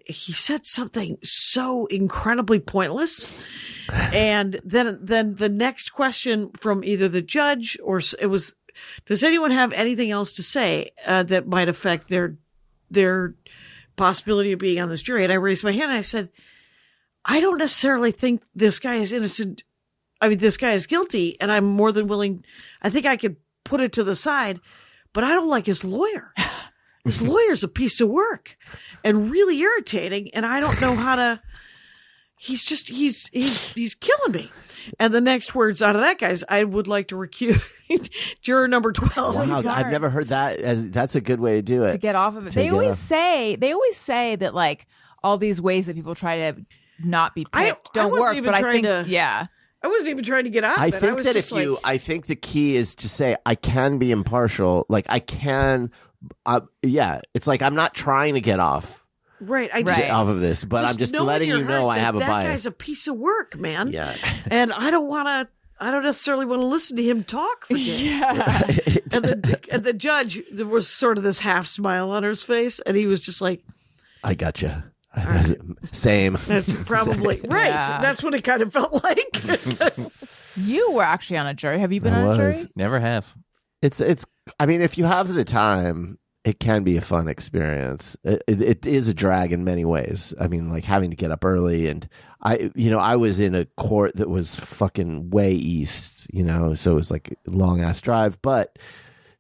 he said something so incredibly pointless. And then the next question from either the judge or it was, does anyone have anything else to say that might affect their possibility of being on this jury? And I raised my hand and I said, I don't necessarily think this guy is innocent. I mean, this guy is guilty, and I'm more than willing. I think I could put it to the side, but I don't like his lawyer. His lawyer's a piece of work and really irritating, and I don't know how to. He's killing me. And the next words out of that guy's, I would like to recuse juror number 12. Wow, I've never heard that. That's a good way to do it. To get off of it. They always say that like all these ways that people try to not be picked don't work. But I think, I wasn't even trying to get out of it. I think the key is to say, I can be impartial. Like I can, it's like, I'm not trying to get off. Right. Off of this, but I'm just letting you know I have a bias. That guy's a piece of work, man. Yeah. And I don't necessarily want to listen to him talk for days. Yeah. And the judge, there was sort of this half smile on his face, and he was just like, I gotcha. Right. Same. That's probably right. Yeah. That's what it kind of felt like. You were actually on a jury. Have you been on a jury? Never have. It's. I mean, if you have the time, it can be a fun experience. It is a drag in many ways. I mean, like having to get up early, and I was in a court that was fucking way east, so it was like a long ass drive, but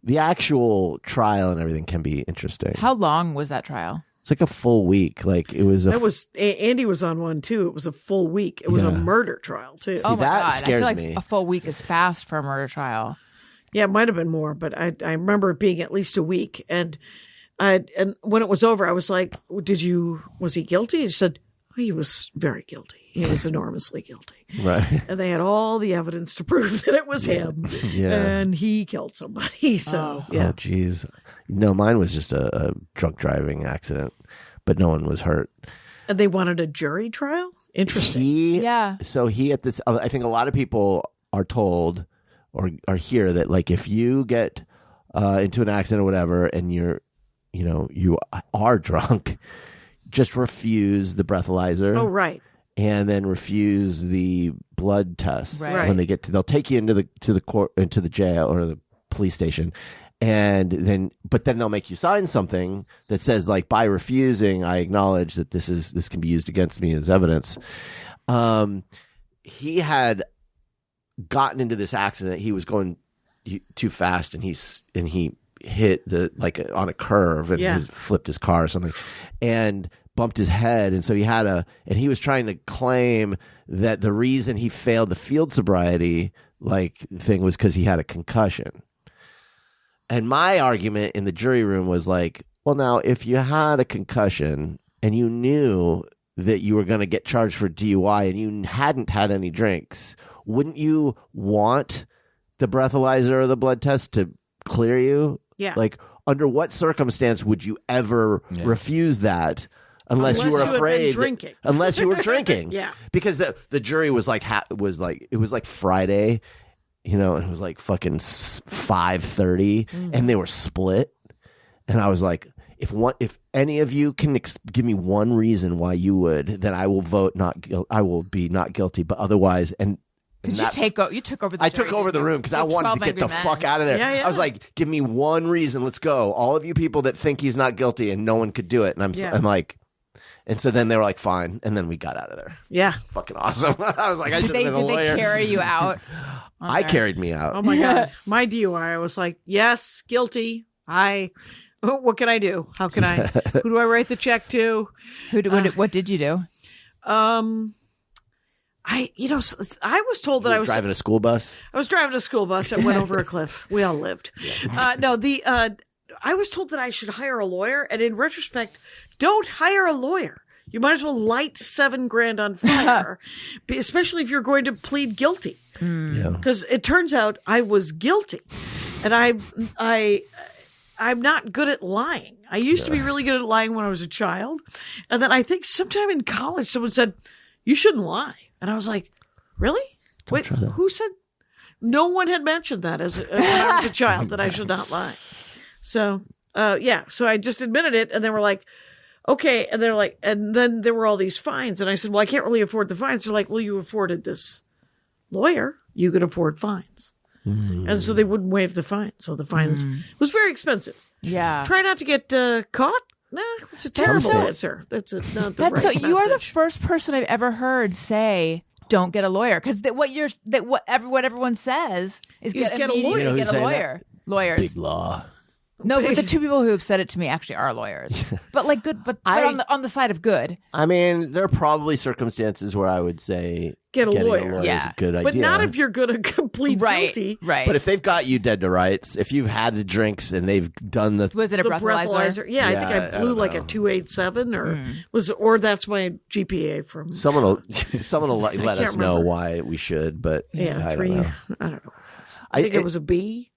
the actual trial and everything can be interesting. How long was that trial? It's like a full week. Like it was. Andy was on one too. It was a full week. It was a murder trial too. Oh my God. Scares I feel like me. A full week is fast for a murder trial. Yeah, it might have been more, but I remember it being at least a week. And when it was over, I was like, was he guilty? He said, he was very guilty. He was enormously guilty. Right. And they had all the evidence to prove that it was him. Yeah. And he killed somebody. So, yeah. Oh, geez. No, mine was just a drunk driving accident, but no one was hurt. And they wanted a jury trial? Interesting. So I think a lot of people are told or hear that, like, if you get into an accident or whatever, and you are drunk, just refuse the breathalyzer. Oh, right. And then refuse the blood test. Right. When they'll take you into the court, into the jail or the police station, but then they'll make you sign something that says, like, by refusing, I acknowledge that this can be used against me as evidence. He had gotten into this accident. He was going too fast, and he hit on a curve and he flipped his car or something, and bumped his head. And so he was trying to claim that the reason he failed the field sobriety thing was because he had a concussion. And my argument in the jury room was like, well, now if you had a concussion and you knew that you were going to get charged for DUI and you hadn't had any drinks, wouldn't you want the breathalyzer or the blood test to clear you? Yeah. Like, under what circumstance would you ever refuse that? Unless you were had been afraid, drinking. unless you were drinking, Yeah. because the jury was like it was like Friday, and it was like fucking 5:30, and they were split, and I was like, if any of you can give me one reason why you would, then I will vote I will be not guilty, but otherwise, Did you take over? You took over the I jury, took over the didn't you? room because I Like wanted to 12 get the Angry fuck Men. out of there. Yeah, yeah. I was like, give me one reason. Let's go. All of you people that think he's not guilty and no one could do it. And I'm like, and so then they were like, fine. And then we got out of there. Yeah. Fucking awesome. I was like, I should have been a Did lawyer. they carry you out? I carried me out. Oh my God. My DUI, I was like, yes, guilty. What can I do? How can I, who do I write the check to? What did you do? I was told that You I were was driving a school bus. I was driving a school bus and went over a cliff. We all lived. I was told that I should hire a lawyer, and in retrospect, don't hire a lawyer. You might as well light $7,000 on fire, especially if you're going to plead guilty. Yeah. Because it turns out I was guilty, and I'm not good at lying. I used to be really good at lying when I was a child, and then I think sometime in college someone said, "You shouldn't lie," and I was like, "Really? Wait, who said?" No one had mentioned that when I was a child that I should not lie. So, so I just admitted it, and they were like, okay. And they're like, and then there were all these fines. And I said, well, I can't really afford the fines. They're like, well, you afforded this lawyer. You could afford fines. Mm. And so they wouldn't waive the fine. So the fines was very expensive. Yeah. Try not to get caught. Nah, it's a terrible answer. That's not the right so you are the message. first person I've ever heard say, don't get a lawyer. Because what everyone says is Get a immediately lawyer. Get a lawyer. Lawyers. Big law. No, but the two people who have said it to me actually are lawyers. But like good, but on the side of good. I mean, there are probably circumstances where I would say Get a getting lawyer. is a good idea. But not if you're going to plead guilty. Right. But if they've got you dead to rights, if you've had the drinks and they've done the Was it a The breathalyzer? Yeah, I think I blew don't like know. a 287 or that's my GPA from. someone will let us know remember. why we should, but I 3. don't know. I don't know. I think it was a B.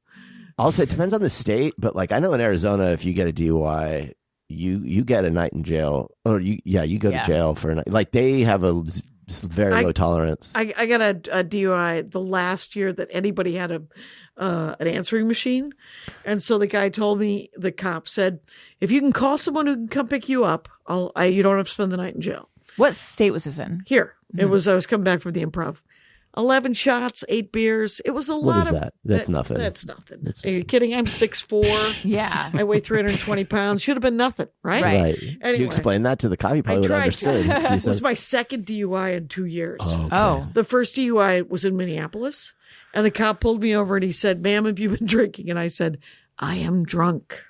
I'll say it depends on the state, but like I know in Arizona, if you get a DUI, you get a night in jail, or you go to jail for a night. Like they have a very low tolerance. I got a DUI the last year that anybody had an answering machine, and so the guy told me, the cop said, if you can call someone who can come pick you up, you don't have to spend the night in jail. What state was this in? Here it was. I was coming back from the Improv. 11 shots, 8 beers. It was a lot What is of that? That's nothing. That's nothing. Are you kidding? I'm 6'4". Yeah. I weigh 320 pounds. Should have been nothing, right? Right. Anyway. Do you explain that to the cop? He probably would have understood. If you It was said, my second DUI in 2 years. Oh. The first DUI was in Minneapolis, and the cop pulled me over and he said, "Ma'am, have you been drinking?" And I said, "I am drunk."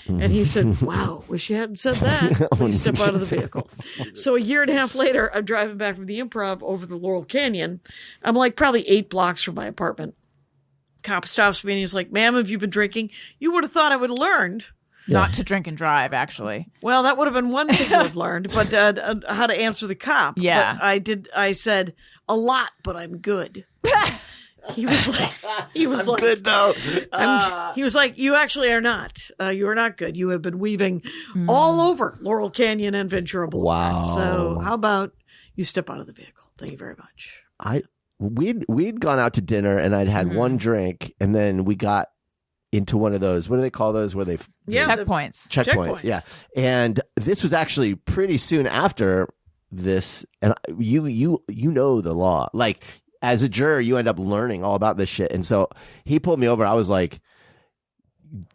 And he said, "Wow, wish you hadn't said that. Please step out of the vehicle." So a year and a half later, I'm driving back from the Improv over the Laurel Canyon. I'm like probably 8 blocks from my apartment. Cop stops me and he's like, "Ma'am, have you been drinking?" You would have thought I would have learned. Not to drink and drive, actually. Well, that would have been one thing I would have learned, but how to answer the cop. Yeah. But I said, "A lot, but I'm good." He was like, good though. he was like, "You actually are not. You are not good. You have been weaving all over Laurel Canyon and Ventura Boulevard. Wow. So how about you step out of the vehicle? Thank you very much." We'd gone out to dinner and I'd had one drink and then we got into one of those. What do they call those? Where they Checkpoints. Checkpoints. Yeah. And this was actually pretty soon after this. And you know the law. Like as a juror, you end up learning all about this shit. And so he pulled me over. I was like,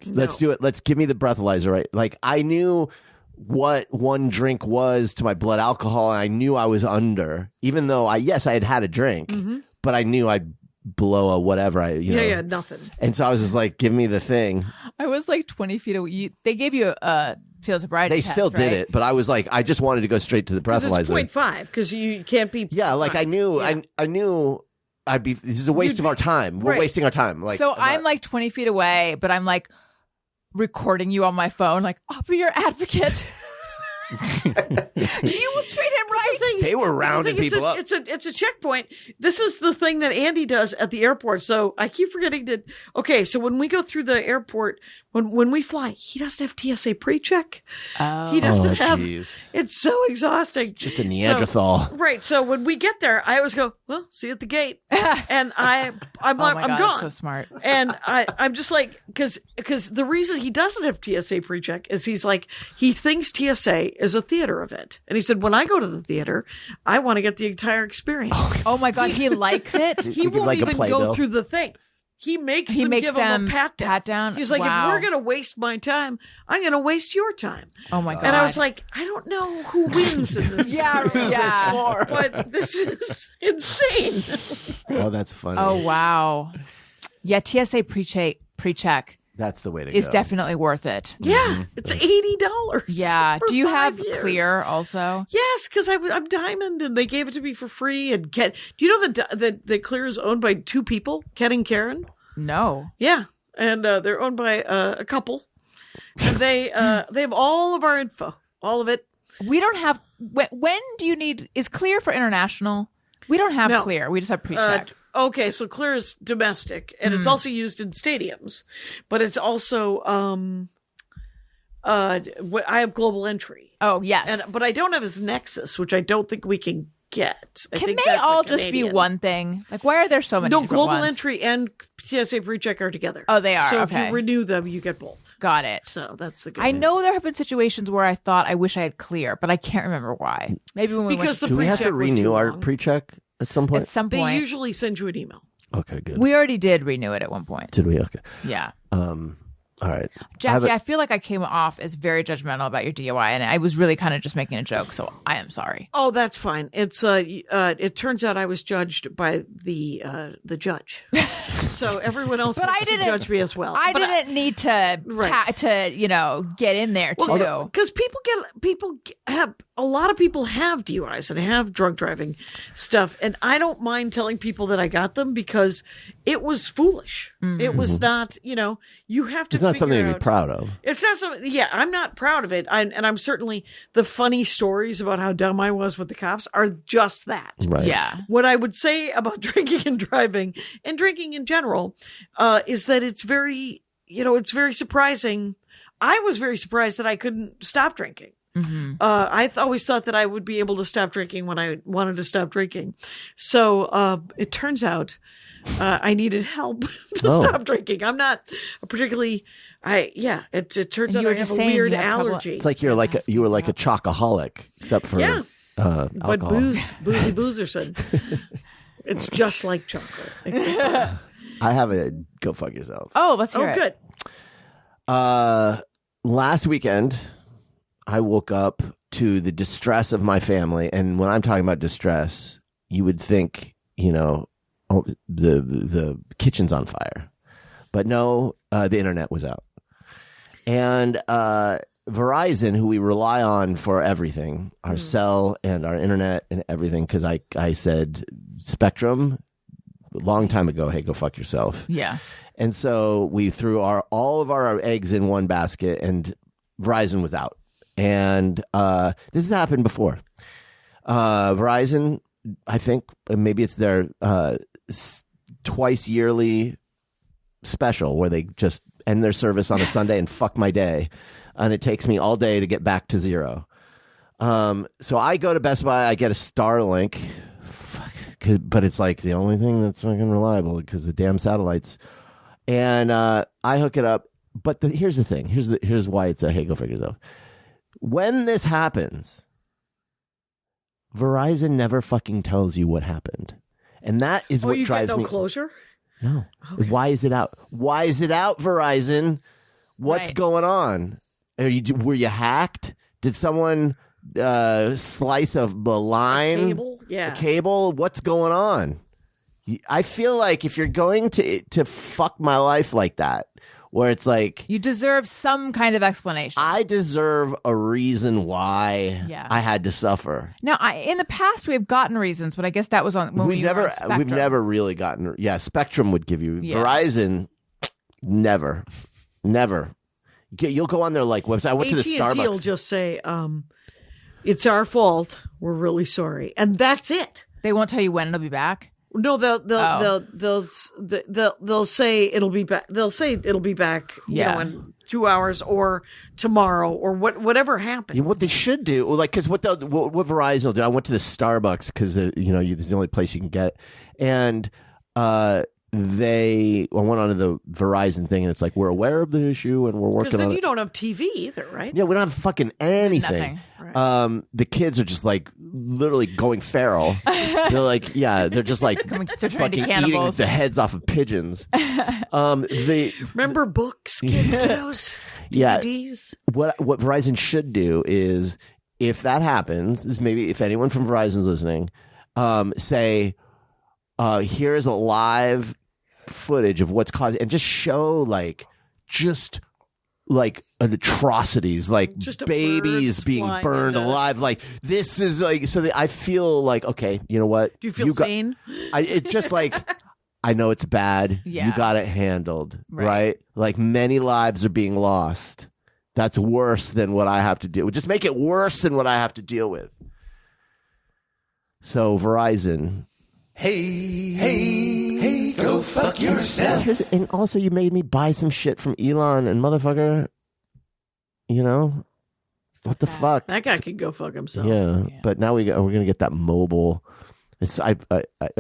let's do it. Let's give me the breathalyzer. Right. Like I knew what one drink was to my blood alcohol. And I knew I was under, even though I had a drink, but I knew I'd blow a whatever. Yeah, nothing. And so I was just like, give me the thing. I was like 20 feet away. They gave you a field sobriety They test, still did right? it, but I was like, I just wanted to go straight to the Because breathalyzer. it's 0.5, because you can't be. Yeah, like I knew, Yeah. I knew I'd be. This is a waste of our time. We're Right. wasting our time. Like, So I'm like 20 feet away, but I'm like recording you on my phone, like, I'll be your advocate. You will treat him right. They were rounding people up. It's a checkpoint. This is the thing that Andy does at the airport. So I keep forgetting to. Okay, so when we go through the airport, when we fly, he doesn't have TSA pre-check. He doesn't have. Geez. It's so exhausting. Just a Neanderthal. Right. So when we get there, I always go, well, see you at the gate, and I'm Oh my I'm God, gone. so smart. And I'm just like, because the reason he doesn't have TSA pre-check is he thinks TSA is a theater event. And he said, when I go to the theater, I want to get the entire experience. Oh my God, he likes it. He You could won't like a even go playbill. through the thing. He makes them give him a pat down. He's like, Wow. if we're going to waste my time, I'm going to waste your time. Oh my God. And I was like, I don't know who wins in this. Yeah. But this is insane. Oh, that's funny. Oh wow. Yeah, TSA pre-check That's the way to is go. definitely worth it. Yeah, it's $80. Yeah. for Do you 5 have years. clear also? Yes, because I'm Diamond, and they gave it to me for free. And Ken, do you know that Clear is owned by 2 people, Ken and Karen? No. Yeah, and they're owned by a couple, and they have all of our info, all of it. We don't have. When do you need? Is clear for international? We don't have No. clear. We just have pre-check. Okay, so Clear is domestic, and it's also used in stadiums, but it's also I have global entry, Oh yes. but I don't have his Nexus, which I don't think we can get. I Can think they that's a all just be Canadian. one thing? Like, why are there so many? No, different global ones? entry and TSA pre-check are together. Oh, they are? So Okay. if you renew them, you get both. Got it. So that's the good I news. know there have been situations where I thought I wish I had clear, but I can't remember why. Maybe when we Because went the Do we have to pre-check was too renew our long. pre-check at some point? at some They point. usually send you an email. Okay, good. We already did renew it at one point. Did we? Okay. Yeah. All right. Jackie, I feel like I came off as very judgmental about your DOI, and I was really kind of just making a joke, so I am sorry. Oh, that's fine. It's it turns out I was judged by the judge, so everyone else But gets I to didn't- judge me as well. I But didn't need to Right. get in there too. because people have a lot of people have DUIs and have drunk driving stuff, and I don't mind telling people that I got them because it was foolish. It was not, you have to. It's not something to figure be out- proud of. It's not something. Yeah, I'm not proud of it. And I'm certainly the funny stories about how dumb I was with the cops are just that. Right. Yeah. What I would say about drinking and driving and drinking in general is that it's very, it's very surprising. I was very surprised that I couldn't stop drinking. I always thought that I would be able to stop drinking when I wanted to stop drinking. So it turns out I needed help to stop drinking. I'm not a particularly. It turns And out you were I have just a saying weird you have trouble- allergy. It's like you were like a chocoholic, except for Yeah. alcohol. But boozy boozerson. It's just like chocolate. Except I have a go fuck yourself. Oh, let's hear it. good. Last weekend, I woke up to the distress of my family, and when I'm talking about distress, you would think, the kitchen's on fire, but no, the internet was out, and Verizon, who we rely on for everything, our cell and our internet and everything, because I said Spectrum a long time ago, hey, go fuck yourself. Yeah. And so we threw all of our eggs in one basket, and Verizon was out. And this has happened before. Verizon, I think maybe it's their twice yearly special where they just end their service on a Sunday and fuck my day. And it takes me all day to get back to zero. So I go to Best Buy, I get a Starlink, but it's like the only thing that's fucking reliable because the damn satellites. And I hook it up. But here's the thing. Here's why it's a hey, go figure yourself. When this happens, Verizon never fucking tells you what happened. And that is what you drives get no me. closure? No. Why is it out? Why is it out, Verizon? What's Right. going on? Were you hacked? Did someone slice a line? Cable? Yeah. A cable? What's going on? I feel like if you're going to fuck my life like that, where it's like You deserve some kind of explanation. I deserve a reason why Yeah. I had to suffer. Now, in the past, we've gotten reasons, but I guess that was on when We've we were never on Spectrum. really gotten. Yeah, Spectrum would give you. Yeah. Verizon, never. You'll go on their like website. I went to the AT&T will Starbucks. just say, It's our fault. We're really sorry. And that's it. They won't tell you when it'll be back. No, they'll say it'll be back. They'll say it'll be back, in 2 hours or tomorrow or whatever happens. Yeah, what they should do, like, because what Verizon will do. I went to the Starbucks because it's the only place you can get, and I went onto the Verizon thing, and it's like, we're aware of the issue and we're working on it. Because then you don't have TV either, right? Yeah, we don't have fucking anything. Nothing. Right. The kids are just like literally going feral. They're like, they're just like They're turning to fucking eating cannibals. the heads off of pigeons. Remember books, kiddos, Yeah. DVDs? What Verizon should do is, if that happens, is maybe if anyone from Verizon's listening, say, here's a live footage of what's causing, and just show atrocities, like Just a babies bird being flying burned into- alive. Like, this is like, so that I feel like, okay, you know what? Do you feel sane? It just like, I know it's bad. Yeah. You got it handled, Right. right? Like, many lives are being lost. That's worse than what I have to deal with. Just make it worse than what I have to deal with. So Verizon. Hey, go fuck yourself. And also, you made me buy some shit from Elon, and motherfucker, what the fuck? That guy can go fuck himself. Yeah, but now we're gonna get that mobile. I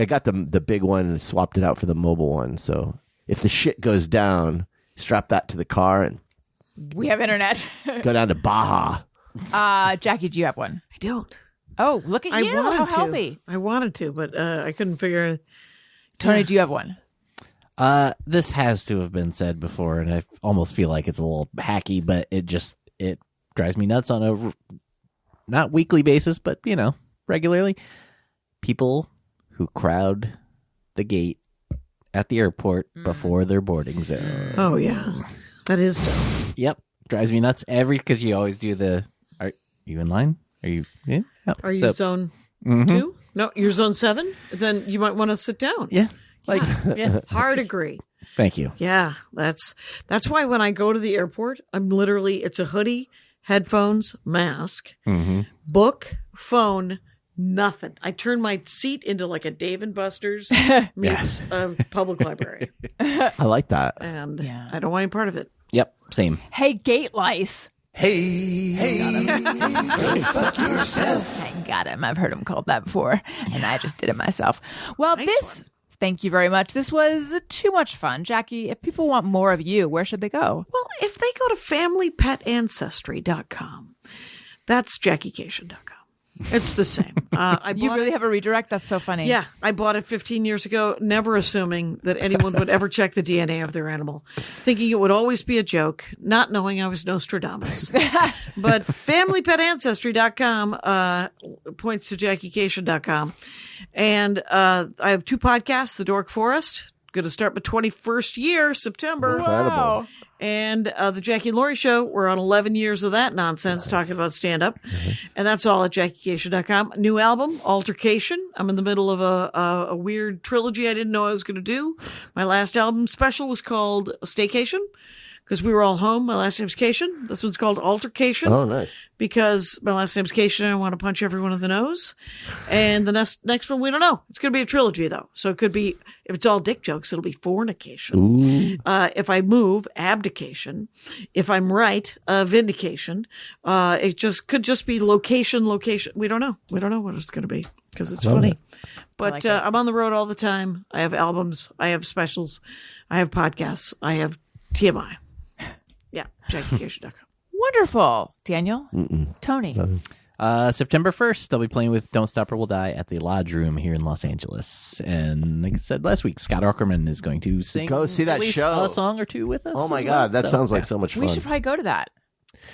got the big one and swapped it out for the mobile one. So if the shit goes down, strap that to the car and We have internet. go down to Baja. Jackie, do you have one? I don't. Oh, look at you. How healthy. I wanted to, but I couldn't figure it. Tony, do you have one? This has to have been said before, and I almost feel like it's a little hacky, but it drives me nuts on a not weekly basis, but regularly. People who crowd the gate at the airport before their boarding zone. Oh, yeah. That is dumb. Yep, drives me nuts because you always do the. Are you in line? Are you? Yeah. Oh, Are you zone 2? No, you're zone 7? Then you might want to sit down. Yeah. Like. Yeah. Hard agree. Thank you. Yeah, that's why when I go to the airport, it's a hoodie, headphones, mask, book, phone, nothing. I turn my seat into like a Dave and Buster's meets a public library, I like that. and I don't want any part of it. Yep. Same. Hey, gate lice. Hey, go fuck yourself. I got him. I've heard him called that before, and I just did it myself. Well, Nice one. Thank you very much. This was too much fun. Jackie, if people want more of you, where should they go? Well, if they go to familypetancestry.com, that's JackieKashian.com. It's the same. I You bought really it- have a redirect? That's so funny. Yeah, I bought it 15 years ago, never assuming that anyone would ever check the DNA of their animal, thinking it would always be a joke, not knowing I was Nostradamus. But familypetancestry.com points to JackieKashian.com. And I have 2 podcasts, The Dork Forest, going to start my 21st year, September. Incredible. And the Jackie and Laurie Show, we're on 11 years of that nonsense talking about stand-up. And that's all at JackieKashian.com. New album, Altercation. I'm in the middle of a weird trilogy I didn't know I was going to do. My last album special was called Staycation because we were all home. My last name's Kashian. This one's called Altercation. Oh, nice. Because my last name's Kashian and I want to punch everyone in the nose. And the next one, we don't know. It's going to be a trilogy, though. So it could be, if it's all dick jokes, it'll be fornication. If I move, abdication. If I'm right, vindication. It could just be location. We don't know. We don't know what it's going to be because it's funny. But like it. I'm on the road all the time. I have albums. I have specials. I have podcasts. I have TMI. Yeah, JackieKashian.com. Wonderful. Daniel? Tony? September 1st, they'll be playing with Don't Stop or We'll Die at the Lodge Room here in Los Angeles. And like I said last week, Scott Ackerman is going to sing Go see that at least show. a song or two with us. Oh my as God, well. that sounds like so much fun. We should probably go to that.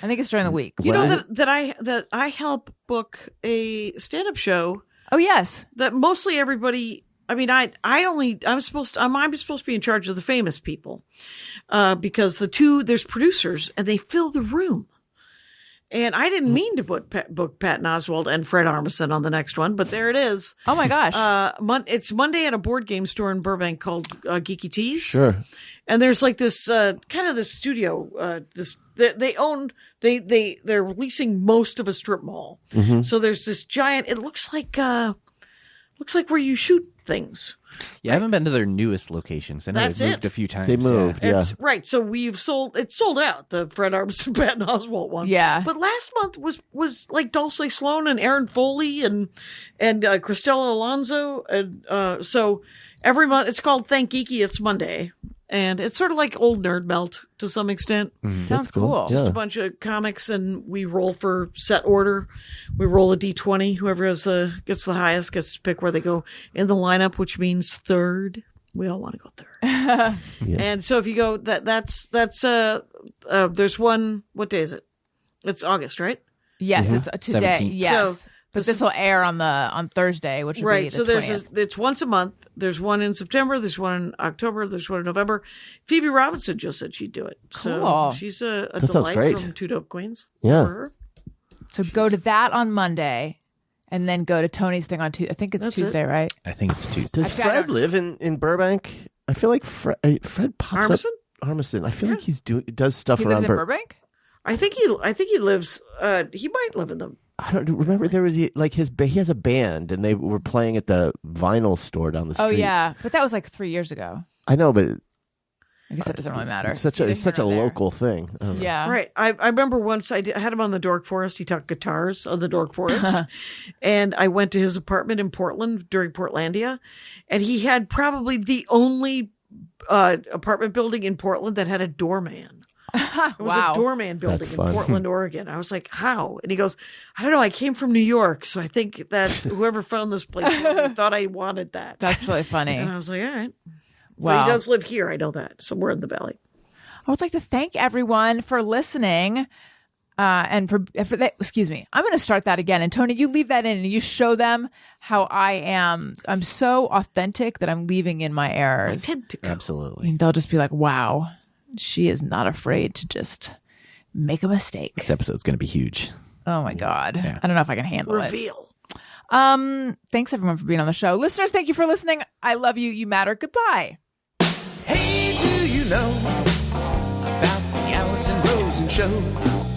I think it's during the week. You When know is that I help book a stand-up show Oh, yes. that mostly everybody. I mean, I'm supposed to be in charge of the famous people, because there's producers and they fill the room, And I didn't mean to book Patton Oswalt and Fred Armisen on the next one, but there it is. Oh my gosh. It's Monday at a board game store in Burbank called Geeky Tees. Sure. And there's like this kind of this studio. They're leasing most of a strip mall. Mm-hmm. So there's this giant. It looks like where you shoot things. Yeah, I haven't been to their newest locations. I know That's they've moved it. a few times. They moved, yeah. It's right. So it's sold out, the Fred Armisen Patton Oswalt one. Yeah. But last month was like Dulce Sloan and Aaron Foley and Cristela Alonso. And so every month it's called Thank Geeky. It's Monday. And it's sort of like old Nerd Melt to some extent. Sounds cool. Just Yeah. a bunch of comics, and we roll for set order. We roll a D20. Whoever gets the highest gets to pick where they go in the lineup, which means third. We all want to go third. Yeah. And so if you go, that's there's one. What day is it? It's August, right? Yes, it's today. 17th. Yes. So but this will air on Thursday, which will be Right. the So 20th. it's once a month. There's one in September. There's one in October. There's one in November. Phoebe Robinson just said she'd do it. Cool. So she's a That sounds delight great. from Two Dope Queens. Yeah. For her. So go to that on Monday, and then go to Tony's thing on Tuesday. I think it's That's Tuesday, right? I think it's Tuesday. Does Actually, I Fred don't- live in Burbank? I feel like Fred pops Armisen? up. Armisen. I feel like does stuff He around lives in Burbank. I think he lives. He might live in the. I don't remember. There was like he has a band, and they were playing at the vinyl store down the street. Oh yeah, but that was like 3 years ago. I know, but I guess that doesn't really matter. it's such Neither a here nor there. local thing. I don't know. Yeah. Right. I remember once I had him on the Dork Forest. He taught guitars on the Dork Forest. And I went to his apartment in Portland during Portlandia. And he had probably the only apartment building in Portland that had a doorman. It was Wow. a doorman building That's in fun. Portland, Oregon. I was like, how? And he goes, I don't know. I came from New York. So I think that whoever found this place thought I wanted that. That's really funny. And I was like, all right. But Wow. he does live here. I know that. Somewhere in the valley. I would like to thank everyone for listening. And for that, excuse me, I'm going to start that again. And Tony, you leave that in and you show them how I am. I'm so authentic that I'm leaving in my errors. Tend to go. Absolutely. And they'll just be like, wow, she is not afraid to just make a mistake. This episode's going to be huge. Oh my God. Yeah. I don't know if I can handle it. Reveal. Thanks everyone for being on the show. Listeners, thank you for listening. I love you. You matter. Goodbye. Hey, do you know about the Allison Rosen show?